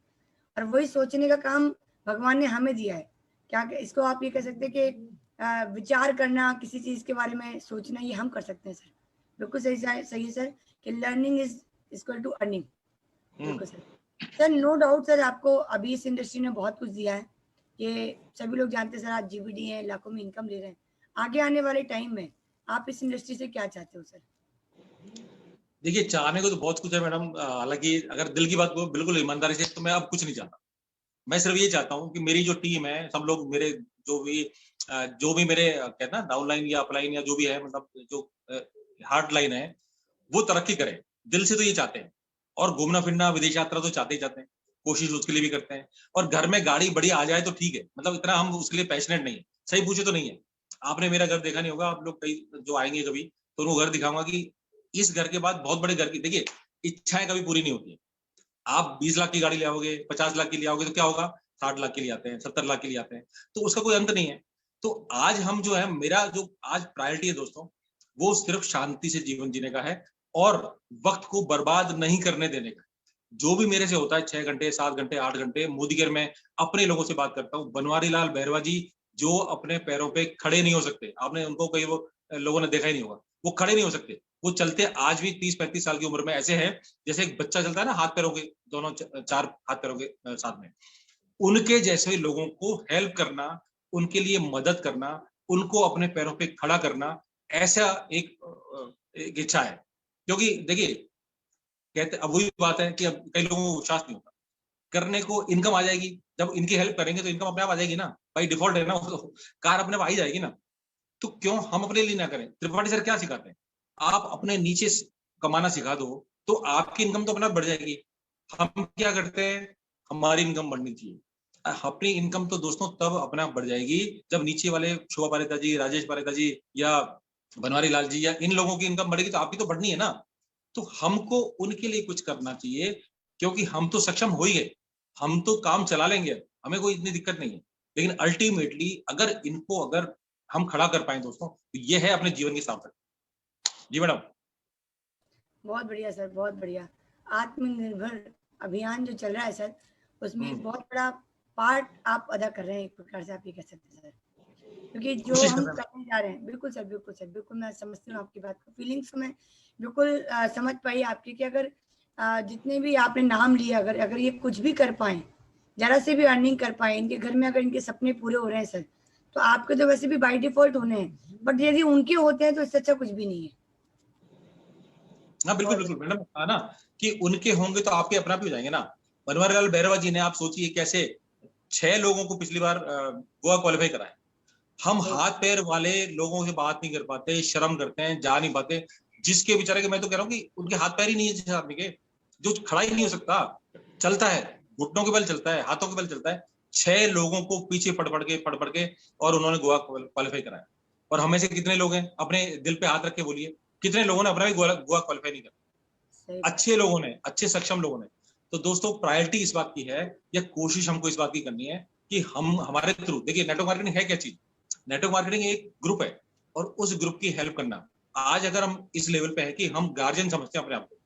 और वही सोचने का काम भगवान ने हमें दिया है। क्या इसको आप ये कह सकते हैं कि विचार करना, किसी चीज के बारे में सोचना, ये हम कर सकते हैं सर। बिल्कुल सही सही है सर कि learning is equal to earning. बिल्कुल sir. Sir no doubt sir, आपको अभी इस इंडस्ट्री ने बहुत कुछ दिया है, ये सभी लोग जानते हैं सर। आज जीबीडी है, लाखों में इनकम ले रहे हैं। आगे आने वाले टाइम में आप इस इंडस्ट्री से क्या चाहते हो सर? देखिए, चाहने को तो बहुत कुछ है मैडम, हालांकि अगर दिल की बात को बिल्कुल ईमानदारी से, तो मैं अब कुछ नहीं चाहता। मैं सिर्फ ये चाहता हूँ कि मेरी जो टीम है, सब लोग मेरे जो भी मेरे कहते ना डाउनलाइन या अपलाइन या जो भी है, मतलब जो हार्ड लाइन है, वो तरक्की करे। दिल से तो ये चाहते हैं, और घूमना फिरना विदेश यात्रा तो चाहते ही चाहते हैं, कोशिश उसके लिए भी करते हैं। और घर में गाड़ी बड़ी आ जाए तो ठीक है, मतलब इतना हम उसके लिए पैशनेट नहीं है। सही पूछे तो नहीं है। आपने मेरा घर देखा नहीं होगा, आप लोग कई जो आएंगे कभी तो उनको घर दिखाऊंगा कि इस घर के बाद बहुत बड़े घर की, देखिए इच्छाएं कभी पूरी नहीं होती है। आप 20 लाख की गाड़ी ले आओगे, 50 लाख की ले आओगे तो क्या होगा? 60 लाख के लिए आते हैं, 70 लाख के लिए आते हैं, तो उसका कोई अंत नहीं है। तो आज हम जो है, मेरा जो आज प्रायोरिटी है दोस्तों, वो सिर्फ शांति से जीवन जीने का है और वक्त को बर्बाद नहीं करने देने का। जो भी मेरे से होता है 6 घंटे, 7 घंटे, 8 घंटे मोदी केयर में अपने लोगों से बात करता हूँ। बनवारी लाल बैरवा जी जो अपने पैरों पे खड़े नहीं हो सकते, आपने उनको कई वो लोगों ने देखा ही नहीं होगा, वो खड़े नहीं हो सकते, वो चलते आज भी 30-35 साल की उम्र में ऐसे है जैसे एक बच्चा चलता है ना, हाथ पैरों के दोनों, 4 हाथ पैरों के साथ में। उनके जैसे लोगों को हेल्प करना, उनके लिए मदद करना, उनको अपने पैरों पे खड़ा करना, ऐसा एक इच्छा है। क्योंकि देखिए, कहते अब वही बात है कि अब कई लोगों को विश्वास नहीं होता। करने को इनकम आ जाएगी, जब इनकी हेल्प करेंगे तो इनकम अपने आप आ जाएगी ना, बाई डिफॉल्ट है ना, वो तो कार अपने आप आ ही जाएगी ना। तो क्यों हम अपने लिए ना करें? त्रिपाठी सर क्या सिखाते हैं? आप अपने नीचे कमाना सिखा दो तो आपकी इनकम तो अपना बढ़ जाएगी। हम क्या करते हैं? हमारी इनकम बढ़नी चाहिए। अपनी इनकम तो दोस्तों तब अपना बढ़ जाएगी जब नीचे वाले शोभा पारेता जी, राजेश पारेता जी या बनवारी लाल जी या इन लोगों की इनकम बढ़ेगी, तो आपकी तो बढ़नी है ना। तो हमको उनके लिए कुछ करना चाहिए, क्योंकि हम तो सक्षम हो ही गए, हम तो काम चला लेंगे, हमें कोई इतनी दिक्कत नहीं है। लेकिन अल्टीमेटली अगर इनको अगर हम खड़ा कर पाए दोस्तों, तो ये है अपने जीवन की सार्थक। जी मैडम। बहुत बढ़िया सर, बहुत बढ़िया। आत्मनिर्भर अभियान जो चल रहा है सर, उसमें एक बहुत बड़ा पार्ट आप अदा कर रहे हैं, एक प्रकार से आप ये कह सकते हैं सर, क्योंकि जो कोशिश कर हम रहे हैं। करने जा रहे हैं। बिल्कुल सर, बिल्कुल सर, बिल्कुल मैं समझती हूँ आपकी बात को, फीलिंग्स को मैं बिल्कुल समझ पाई आपकी, कि अगर जितने भी आपने नाम लिए, अगर अगर ये कुछ भी कर पाए, जरा से भी अर्निंग कर पाए, इनके घर में अगर इनके सपने पूरे हो रहे हैं सर, तो आपके तो वैसे भी बाई डिफॉल्ट होने हैं, बट यदि उनके होते हैं तो इससे अच्छा कुछ भी नहीं है। हाँ बिल्कुल बिल्कुल मैडम, कहा ना कि उनके होंगे तो आपके अपना भी हो जाएंगे ना। बनवारी लाल भैरवा जी ने, आप सोचिए कैसे 6 लोगों को पिछली बार गोवा क्वालिफाई कराया। हम हाथ पैर वाले लोगों से बात नहीं कर पाते, शर्म करते हैं, जा नहीं पाते। जिसके बेचारे के, मैं तो कह रहा हूँ कि उनके हाथ पैर ही नहीं है जिस आदमी के, जो खड़ा ही नहीं हो सकता, चलता है घुटनों के बल चलता है, हाथों के बल चलता है। 6 लोगों को पीछे पढ़ पढ़ के और उन्होंने गोवा क्वालिफाई कराया। और हमें से कितने लोग हैं, अपने दिल पे हाथ रख के बोलिए, कितने लोगों ने अपना भी गोवा क्वालिफाई नहीं करा? अच्छे लोगों ने, अच्छे सक्षम लोगों ने। तो दोस्तों प्रायोरिटी इस बात की है, या कोशिश हमको इस बात की करनी है कि हम हमारे थ्रू, देखिए नेटवर्क मार्केटिंग है क्या चीज? नेटवर्क मार्केटिंग एक ग्रुप है, और उस ग्रुप की हेल्प करना। आज अगर हम इस लेवल पे है कि हम गार्जियन समझते हैं अपने आप को,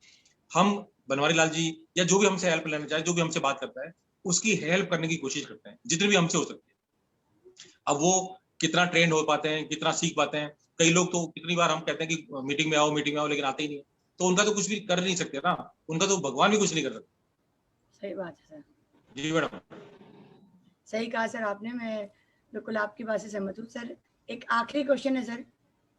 हम बनवारी लाल जी या जो भी हमसे हेल्प लेना चाहे, जो भी हमसे बात करता है, उसकी हेल्प करने की कोशिश करते हैं जितनी भी हमसे हो सकती है। अब वो कितना ट्रेंड हो पाते हैं, कितना सीख पाते हैं, कई लोग तो कितनी बार हम कहते हैं कि मीटिंग में आओ, लेकिन आते ही नहीं है। तो उनका तो कुछ भी कर नहीं सकते ना, उनका तो भगवान भी कुछ नहीं कर सकते। सही बात है सर, जी मैडम। सही कहा सर आपने, मैं बिल्कुल आपकी बात से सहमत हूँ सर। एक आखिरी क्वेश्चन है सर,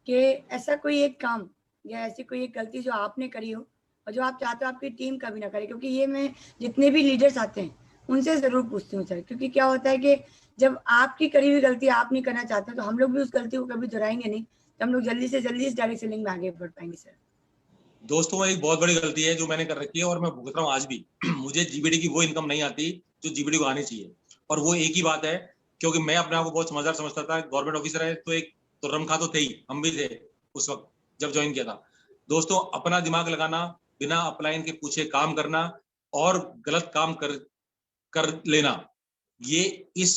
कि ऐसा कोई एक काम या ऐसी कोई एक गलती जो आपने करी हो और जो आप चाहते हो आपकी टीम कभी ना करे, क्योंकि ये मैं जितने भी लीडर्स आते हैं उनसे जरूर पूछती हूँ सर, क्योंकि क्या होता है कि जब आपकी करी हुई गलती आप नहीं करना चाहते तो हम लोग भी उस गलती को कभी दोहराएंगे नहीं, तो हम लोग जल्दी से जल्दी इस डायरेक्ट सेलिंग में आगे बढ़ पाएंगे सर। दोस्तों एक बहुत बड़ी गलती है जो मैंने कर रखी है और मैं भुगत रहा हूँ आज भी। मुझे जीबीडी की वो इनकम नहीं आती जो जीबीडी को आनी चाहिए, और वो एक ही बात है, क्योंकि मैं अपने आप को बहुत समझदार समझता था। गवर्नमेंट ऑफिसर है तो एक तो रमखा तो थे ही, हम भी थे उस वक्त जब ज्वाइन किया था। दोस्तों अपना दिमाग लगाना, बिना अपलाइन के पूछे काम करना और गलत काम कर लेना, ये इस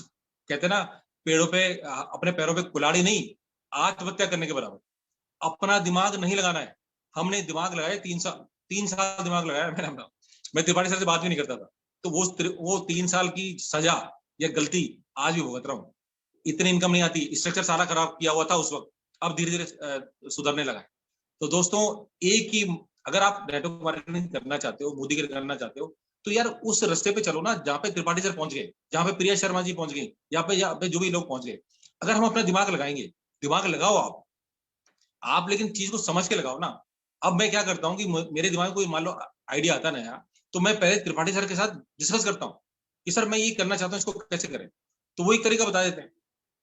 कहते ना पेड़ों पे अपने पैरों पे कुल्हाड़ी नहीं, आत्महत्या करने के बराबर। अपना दिमाग नहीं लगाना है। हमने दिमाग लगाया 3 साल दिमाग लगाया मैंने अपना। मैं त्रिपाठी सर से बात भी नहीं करता था, तो वो 3 साल की सजा या गलती आज भी भुगत रहा हूँ। इतनी इनकम नहीं आती, स्ट्रक्चर सारा खराब किया हुआ था उस वक्त, अब धीरे धीरे सुधरने लगा है। तो दोस्तों एक ही, अगर आप नेटवर्क मार्केटिंग करना चाहते हो, मोदी करना चाहते हो, तो यार उस रास्ते पे चलो ना जहाँ पे त्रिपाठी सर पहुंच गए, जहाँ पे प्रिया शर्मा जी पहुंच गई, यहाँ पे जो भी लोग पहुंच गए। अगर हम अपना दिमाग लगाएंगे, दिमाग लगाओ आप लेकिन चीज को समझ के लगाओ ना। अब मैं क्या करता हूँ कि मेरे दिमाग में कोई मान लो आइडिया आता नया, तो मैं पहले त्रिपाठी सर के साथ डिस्कस करता हूँ कि सर मैं ये करना चाहता हूँ, इसको कैसे करें, तो वो एक तरीका बता देते हैं।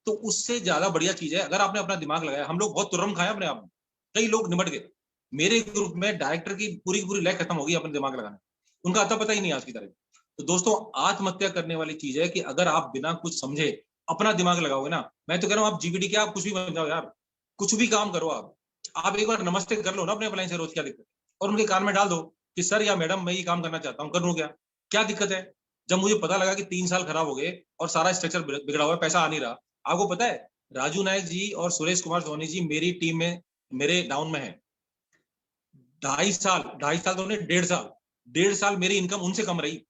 तो उससे ज्यादा बढ़िया चीज है अगर आपने अपना दिमाग लगाया। हम लोग बहुत तुरंत खाए अपने आप में, कई लोग निमट गए। मेरे ग्रुप में डायरेक्टर की पूरी लाइफ खत्म हो गई अपने दिमाग लगाने, उनका आता पता ही नहीं आज की तारीख। तो दोस्तों आत्महत्या करने वाली चीज है कि अगर आप बिना कुछ समझे अपना दिमाग लगाओगे ना, मैं तो कह रहा हूँ आप जीबीडी क्या, आप कुछ भी बन जाओ यार, कुछ भी काम करो आप एक बार नमस्ते कर लो ना अपने अपलाइन से रोज, क्या दिक्कत है? और उनके कान में डाल दो कि सर या मैडम मैं ये काम करना चाहता हूँ, कर लूं क्या दिक्कत है? जब मुझे पता लगा कि 3 साल खराब हो गए और सारा स्ट्रक्चर बिगड़ा हुआ है, पैसा आ नहीं रहा। आपको पता है राजू नायक जी और सुरेश कुमार सोनी जी मेरी टीम में मेरे डाउन में है। 2.5 साल तो नहीं, 1.5 साल मेरी इनकम उनसे कम रही।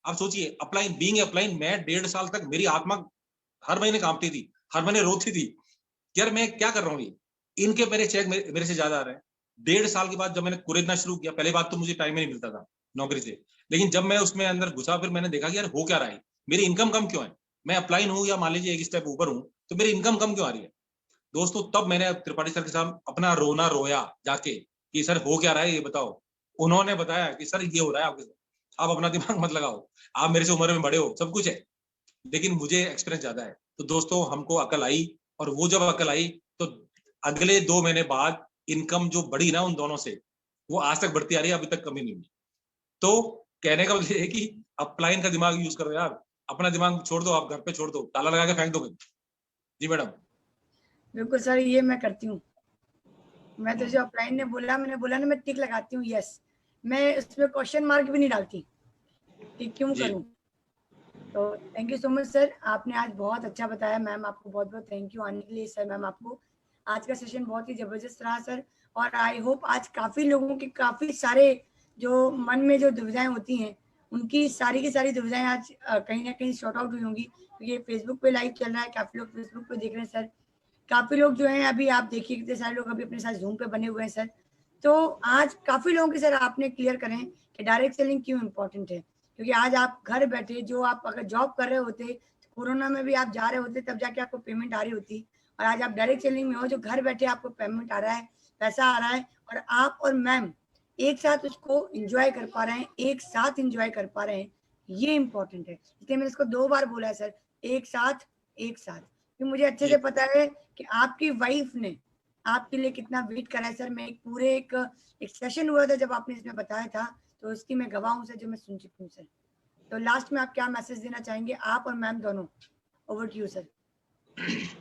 आप सोचिए, अपलाइन बीइंग अपलाइन, मैं 1.5 साल तक मेरी आत्मा हर महीने कांपती थी, हर महीने रोती थी, यार मैं क्या कर रहा हूँ। इनके मेरे चेक मेरे से ज्यादा आ रहे हैं। 1.5 साल के बाद जब मैंने कुरेदना शुरू किया, पहले बात तो मुझे टाइम ही नहीं मिलता था नौकरी से, लेकिन जब मैं उसमें अंदर घुसा फिर मैंने देखा कि यार हो क्या रहा है, मेरी इनकम कम क्यों है। मैं अपलाइन हूँ या मान लीजिए एक स्टेप ऊपर हूँ, तो मेरी इनकम कम क्यों आ रही है। दोस्तों तब मैंने त्रिपाठी सर के साथ अपना रोना रोया जाके कि सर हो क्या रहा है ये बताओ। उन्होंने बताया कि सर ये हो रहा है आपके साथ, आप अपना दिमाग मत लगाओ, आप मेरे से उम्र में बड़े हो, सब कुछ है, लेकिन मुझे एक्सपीरियंस ज्यादा है। तो दोस्तों हमको अकल आई, और वो जब अकल आई तो अगले 2 महीने बाद इनकम जो बढ़ी ना उन दोनों से, वो आज तक बढ़ती आ रही है, अभी तक कमी नहीं हुई। तो कहने का मतलब है कि अपलाइन का दिमाग यूज करो यार, अपना दिमाग छोड़ दो, आप घर पे छोड़ दो, ताला लगा के फेंक दो। जी मैडम। बिल्कुल सर, ये मैं करती हूँ। मैं तो जो अपलाइन ने बोला, मैंने बोला ना, मैं टिक लगाती हूँ, यस। मैं उसमें क्वेश्चन मार्क भी नहीं डालती, टिक क्यों करूँ। तो thank you so much sir, आपने आज बहुत अच्छा बताया। मैम आपको बहुत बहुत थैंक यू आने के लिए सर। मैम आपको आज का सेशन बहुत ही जबरदस्त रहा सर, और आई होप आज काफ़ी लोगों के काफ़ी सारे जो मन में जो दुविधाएं होती हैं, उनकी सारी की सारी दुविधाएं आज कहीं ना कहीं शॉर्ट आउट हुई होंगी, क्योंकि फेसबुक पे लाइव चल रहा है, काफ़ी लोग फेसबुक पे देख रहे हैं सर। काफ़ी लोग जो हैं अभी आप देखिए कितने सारे लोग अभी अपने साथ जूम पे बने हुए हैं सर। तो आज काफ़ी लोगों के सर आपने क्लियर करें कि डायरेक्ट सेलिंग क्यों इम्पोर्टेंट है, क्योंकि आज आप घर बैठे, जो आप अगर जॉब कर रहे होते, कोरोना में भी आप जा रहे होते तब जाके आपको पेमेंट आ रही होती, और आज आप डायरेक्ट सेलिंग में हो जो घर बैठे आपको पेमेंट आ रहा है, पैसा आ रहा है, और आप और मैम एक साथ उसको इंजॉय कर पा रहे हैं, एक साथ इंजॉय कर पा रहे हैं, ये इंपॉर्टेंट है। इसलिए मैंने इसको 2 बार बोला है सर, एक साथ एक साथ। क्योंकि मुझे अच्छे से पता है कि आपकी वाइफ ने आपके लिए कितना वेट करा है सर। मैं एक पूरे एक सेशन हुआ था जब आपने इसमें बताया था, तो उसकी मैं गवाह हूँ सर, जो मैं सुन चुकी हूँ सर। तो लास्ट में आप क्या मैसेज देना चाहेंगे, आप और मैम दोनों? Over to you sir.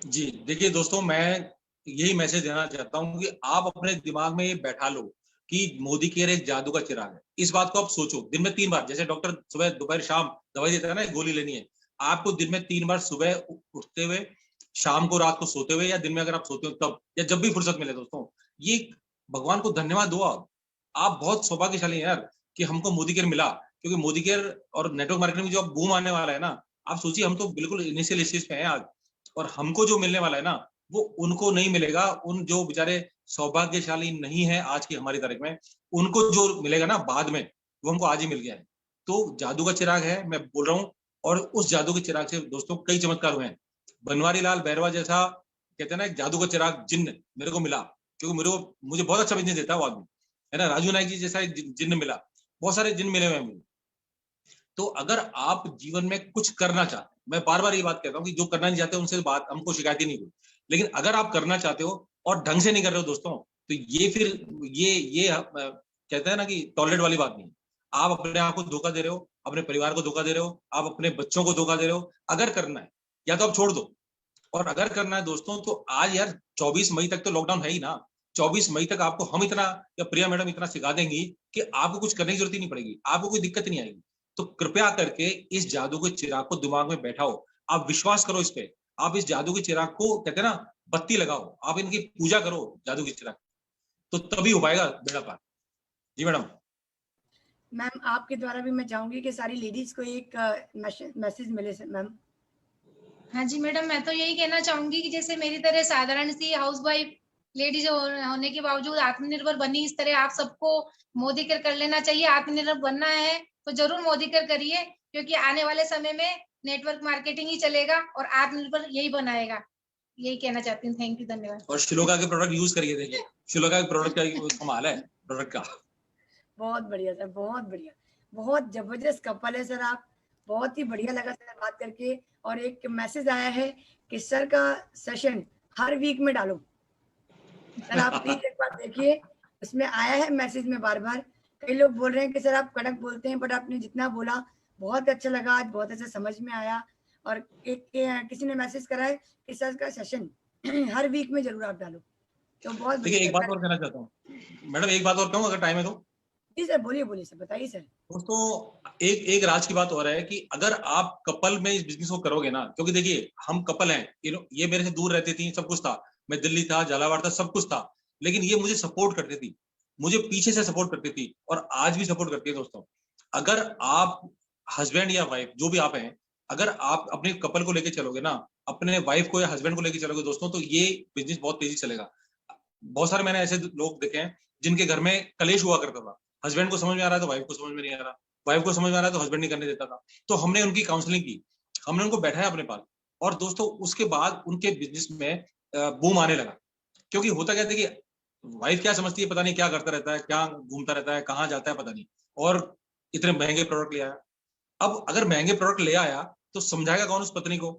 जी देखिए दोस्तों, मैं यही मैसेज देना चाहता हूँ कि आप अपने दिमाग में ये बैठा लो कि मोदी केयर एक जादू का चिराग है। इस बात को आप सोचो दिन में 3 बार, जैसे डॉक्टर सुबह दोपहर शाम दवाई देता है ना, गोली लेनी है, आपको दिन में 3 बार, सुबह उठते हुए, शाम को, रात को सोते हुए, या दिन में अगर आप सोते हो तब, या जब भी फुर्सत मिले। दोस्तों ये भगवान को धन्यवाद दो। आप बहुत सौभाग्यशाली हैं यार कि हमको मोदी केयर मिला, क्योंकि मोदी केयर और नेटवर्क मार्केटिंग में जो बूम आने वाला है ना, आप सोचिए हम तो बिल्कुल इनिशियल स्टेज पे हैं आज, और हमको जो मिलने वाला है ना वो उनको नहीं मिलेगा। उन जो बेचारे सौभाग्यशाली नहीं है आज की हमारी तारीख में, उनको जो मिलेगा ना बाद में, वो हमको आज ही मिल गया है। तो जादू का चिराग है, मैं बोल रहा हूँ। और उस जादू के चिराग से दोस्तों कई चमत्कार हुए हैं। बनवारी लाल बैरवा जैसा कहते हैं ना एक जादू का चिराग जिन्न मेरे को मिला, क्योंकि मुझे बहुत अच्छा बिजनेस देता है वो आदमी। है ना, राजू नायक जी जैसा एक जिन्न मिला, बहुत सारे जिन्न मिले हुए हैं मुझे। तो अगर आप जीवन में कुछ करना चाहते, मैं बार बार ये बात कहता हूँ कि जो करना नहीं चाहते उनसे बात हमको शिकायत ही नहीं हुई, लेकिन अगर आप करना चाहते हो और ढंग से नहीं कर रहे हो दोस्तों, तो ये फिर ये कहते हैं ना कि टॉयलेट वाली बात नहीं। आप अपने आप को धोखा दे रहे हो, अपने परिवार को धोखा दे रहे हो, आप अपने बच्चों को धोखा दे रहे हो। अगर करना है या तो आप छोड़ दो, और अगर करना है दोस्तों तो आज यार 24 मई तक तो लॉकडाउन है ही ना। 24 मई तक आपको हम इतना, या प्रिया मैडम इतना सिखा देंगी कि आपको कुछ करने की जरूरत ही नहीं पड़ेगी, आपको कोई दिक्कत नहीं आएगी। तो कृपया करके इस जादू के चिराग को दिमाग में बैठाओ, आप विश्वास करो इस पे, आप इस जादू के चिराग को कहते हैं ना बत्ती लगाओ, आप इनकी पूजा करो जादू के चिराग, तो तभी हो पाएगा बेड़ा पार। जी मैडम। मैम आपके द्वारा भी मैं चाहूंगी कि सारी लेडीज को एक मैसेज मिले मैम। हाँ जी मैडम, मैं तो यही कहना चाहूंगी कि जैसे मेरी तरह साधारण सी हाउसवाइफ लेडीज होने के बावजूद आत्मनिर्भर बनी, इस तरह आप सबको मोदी कर लेना चाहिए। आत्मनिर्भर बनना है तो जरूर मोदी करिए, क्योंकि आने वाले समय में नेटवर्क मार्केटिंग ही चलेगा और आत्मनिर्भर यही बनाएगा। यही कहना चाहती हूँ। थैंक यू, धन्यवाद। और श्लोका के प्रोडक्ट यूज करिए, देखिए श्लोका के प्रोडक्ट का कमाल है प्रोडक्ट का। बहुत बढ़िया सर, बहुत बढ़िया, बहुत जबरदस्त कपल है सर आप। बहुत ही बढ़िया लगा सर बात करके। और एक मैसेज आया है कि सर का सेशन हर वीक में डालो। सर आप प्लीज एक बार देखिए, उसमें आया है मैसेज में बार बार। कई लोग बोल रहे हैं कि सर आप कड़क बोलते हैं, बट आपने जितना बोला बहुत अच्छा लगा, आज बहुत अच्छा समझ में आया। और किसी ने मैसेज करा है कि सर का सेशन हर वीक में जरूर आप डालो। तो बहुत देखिए एक बात और कहना चाहता हूँ मैडम, एक बात और कहूँ अगर टाइम है तो। जी सर, बोलिए बोलिए सर, बताइए सर। दोस्तों एक राज की बात हो रहा है कि अगर आप कपल में इस बिजनेस को करोगे ना, क्योंकि देखिए हम कपल हैं, ये मेरे से दूर रहती थी, सब कुछ था, मैं दिल्ली था, झालावाड़ था, सब कुछ था, लेकिन ये मुझे सपोर्ट करती थी, मुझे पीछे से सपोर्ट करती थी और आज भी सपोर्ट करती है। दोस्तों अगर आप हस्बैंड या वाइफ जो भी आप हैं, अगर आप अपने कपल को लेके चलोगे ना, अपने वाइफ को या हस्बैंड को लेके चलोगे दोस्तों, तो ये बिजनेस बहुत तेजी चलेगा। बहुत सारे मैंने ऐसे लोग देखे हैं जिनके घर में कलेश हुआ करता था, हस्बैंड को समझ में आ रहा है तो वाइफ को समझ में नहीं आ रहा, वाइफ को समझ में आ रहा है तो हस्बैंड नहीं करने देता था। तो हमने उनकी काउंसलिंग की, हमने उनको बैठाया अपने पास, और दोस्तों उसके बाद उनके बिजनेस में बूम आने लगा। क्योंकि होता क्या था कि वाइफ क्या समझती है, पता नहीं क्या करता रहता है, क्या घूमता रहता है, कहाँ जाता है पता नहीं, और इतने महंगे प्रोडक्ट ले आया। अब अगर महंगे प्रोडक्ट ले आया तो समझाएगा कौन उस पत्नी को,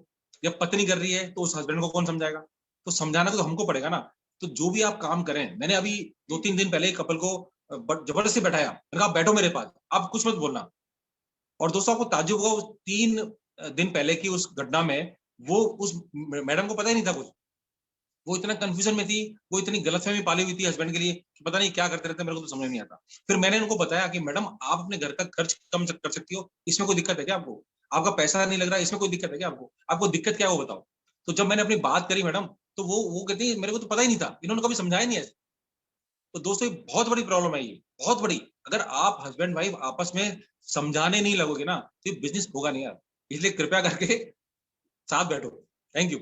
या पत्नी कर रही है तो उस हस्बैंड को कौन समझाएगा? तो समझाना तो हमको पड़ेगा ना। तो जो भी आप काम करें, मैंने अभी 2-3 दिन पहले एक कपल को जबरदस्ती बैठाया, मैंने कहा बैठो मेरे पास, आप कुछ मत बोलना। और दोस्तों आपको ताज्जुब होगा, उस 3 दिन पहले की उस घटना में वो उस मैडम को पता ही नहीं था कुछ, वो इतना कंफ्यूजन में थी, वो इतनी गलतफहमी पाली हुई थी हस्बैंड के लिए कि पता नहीं क्या करते रहते, मेरे को तो समझ नहीं आता। फिर मैंने उनको बताया कि मैडम आप अपने घर का खर्च कम कर सकती हो, इसमें कोई दिक्कत है क्या आपको? आपका पैसा नहीं लग रहा है, इसमें कोई दिक्कत है क्या आपको? आपको दिक्कत क्या है वो बताओ। तो जब मैंने अपनी बात करी मैडम, तो वो कहती है मेरे को तो पता ही नहीं था, इन्होंने कभी समझाया नहीं ऐसे। तो दोस्तों ये बहुत बड़ी प्रॉब्लम है, ये बहुत बड़ी। अगर आप हस्बैंड वाइफ आपस में समझाने नहीं लगोगे ना, तो ये बिजनेस होगा नहीं यार। इसलिए कृपया करके साथ बैठो। Thank you.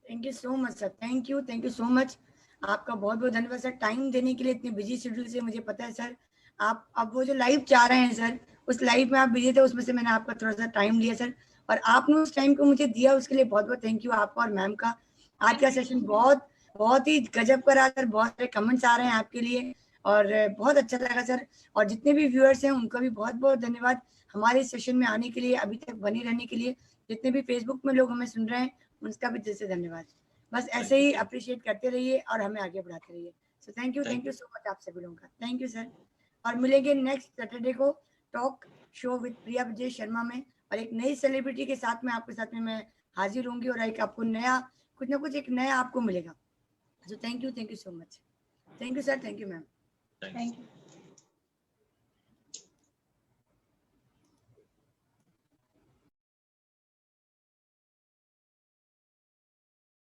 Thank you so much sir, thank you so much. आपका बहुत बहुत धन्यवाद सर, टाइम देने के लिए इतने बिजी शेड्यूल से। मुझे पता है सर आप अब वो जो लाइव चाह रहे हैं सर, उस लाइव में आप बिजी थे, उसमें से मैंने आपका थोड़ा सा टाइम लिया सर, और आपने उस टाइम को मुझे दिया, उसके लिए बहुत बहुत थैंक यू आपका और मैम का। आज का सेशन बहुत बहुत ही गजब का रहा सर, बहुत सारे कमेंट्स आ रहे हैं आपके लिए और बहुत अच्छा लगा सर। और जितने भी व्यूअर्स हैं उनका भी बहुत बहुत धन्यवाद हमारे सेशन में आने के लिए, अभी तक बने रहने के लिए। जितने भी फेसबुक में लोग हमें सुन रहे हैं उनका भी दिल से धन्यवाद। बस ऐसे ही अप्रिशिएट करते रहिए और हमें आगे बढ़ाते रहिए। सो थैंक यू सो मच आप सभी लोगों का, थैंक यू सर। और मिलेंगे नेक्स्ट सैटरडे को टॉक शो विद प्रिया विजय शर्मा में, और एक नई सेलिब्रिटी के साथ में आपके साथ में मैं हाजिर होंगी, और एक आपको नया कुछ ना कुछ एक नया आपको मिलेगा। सो thank you so much. Thank you sir, thank you ma'am. Thank you.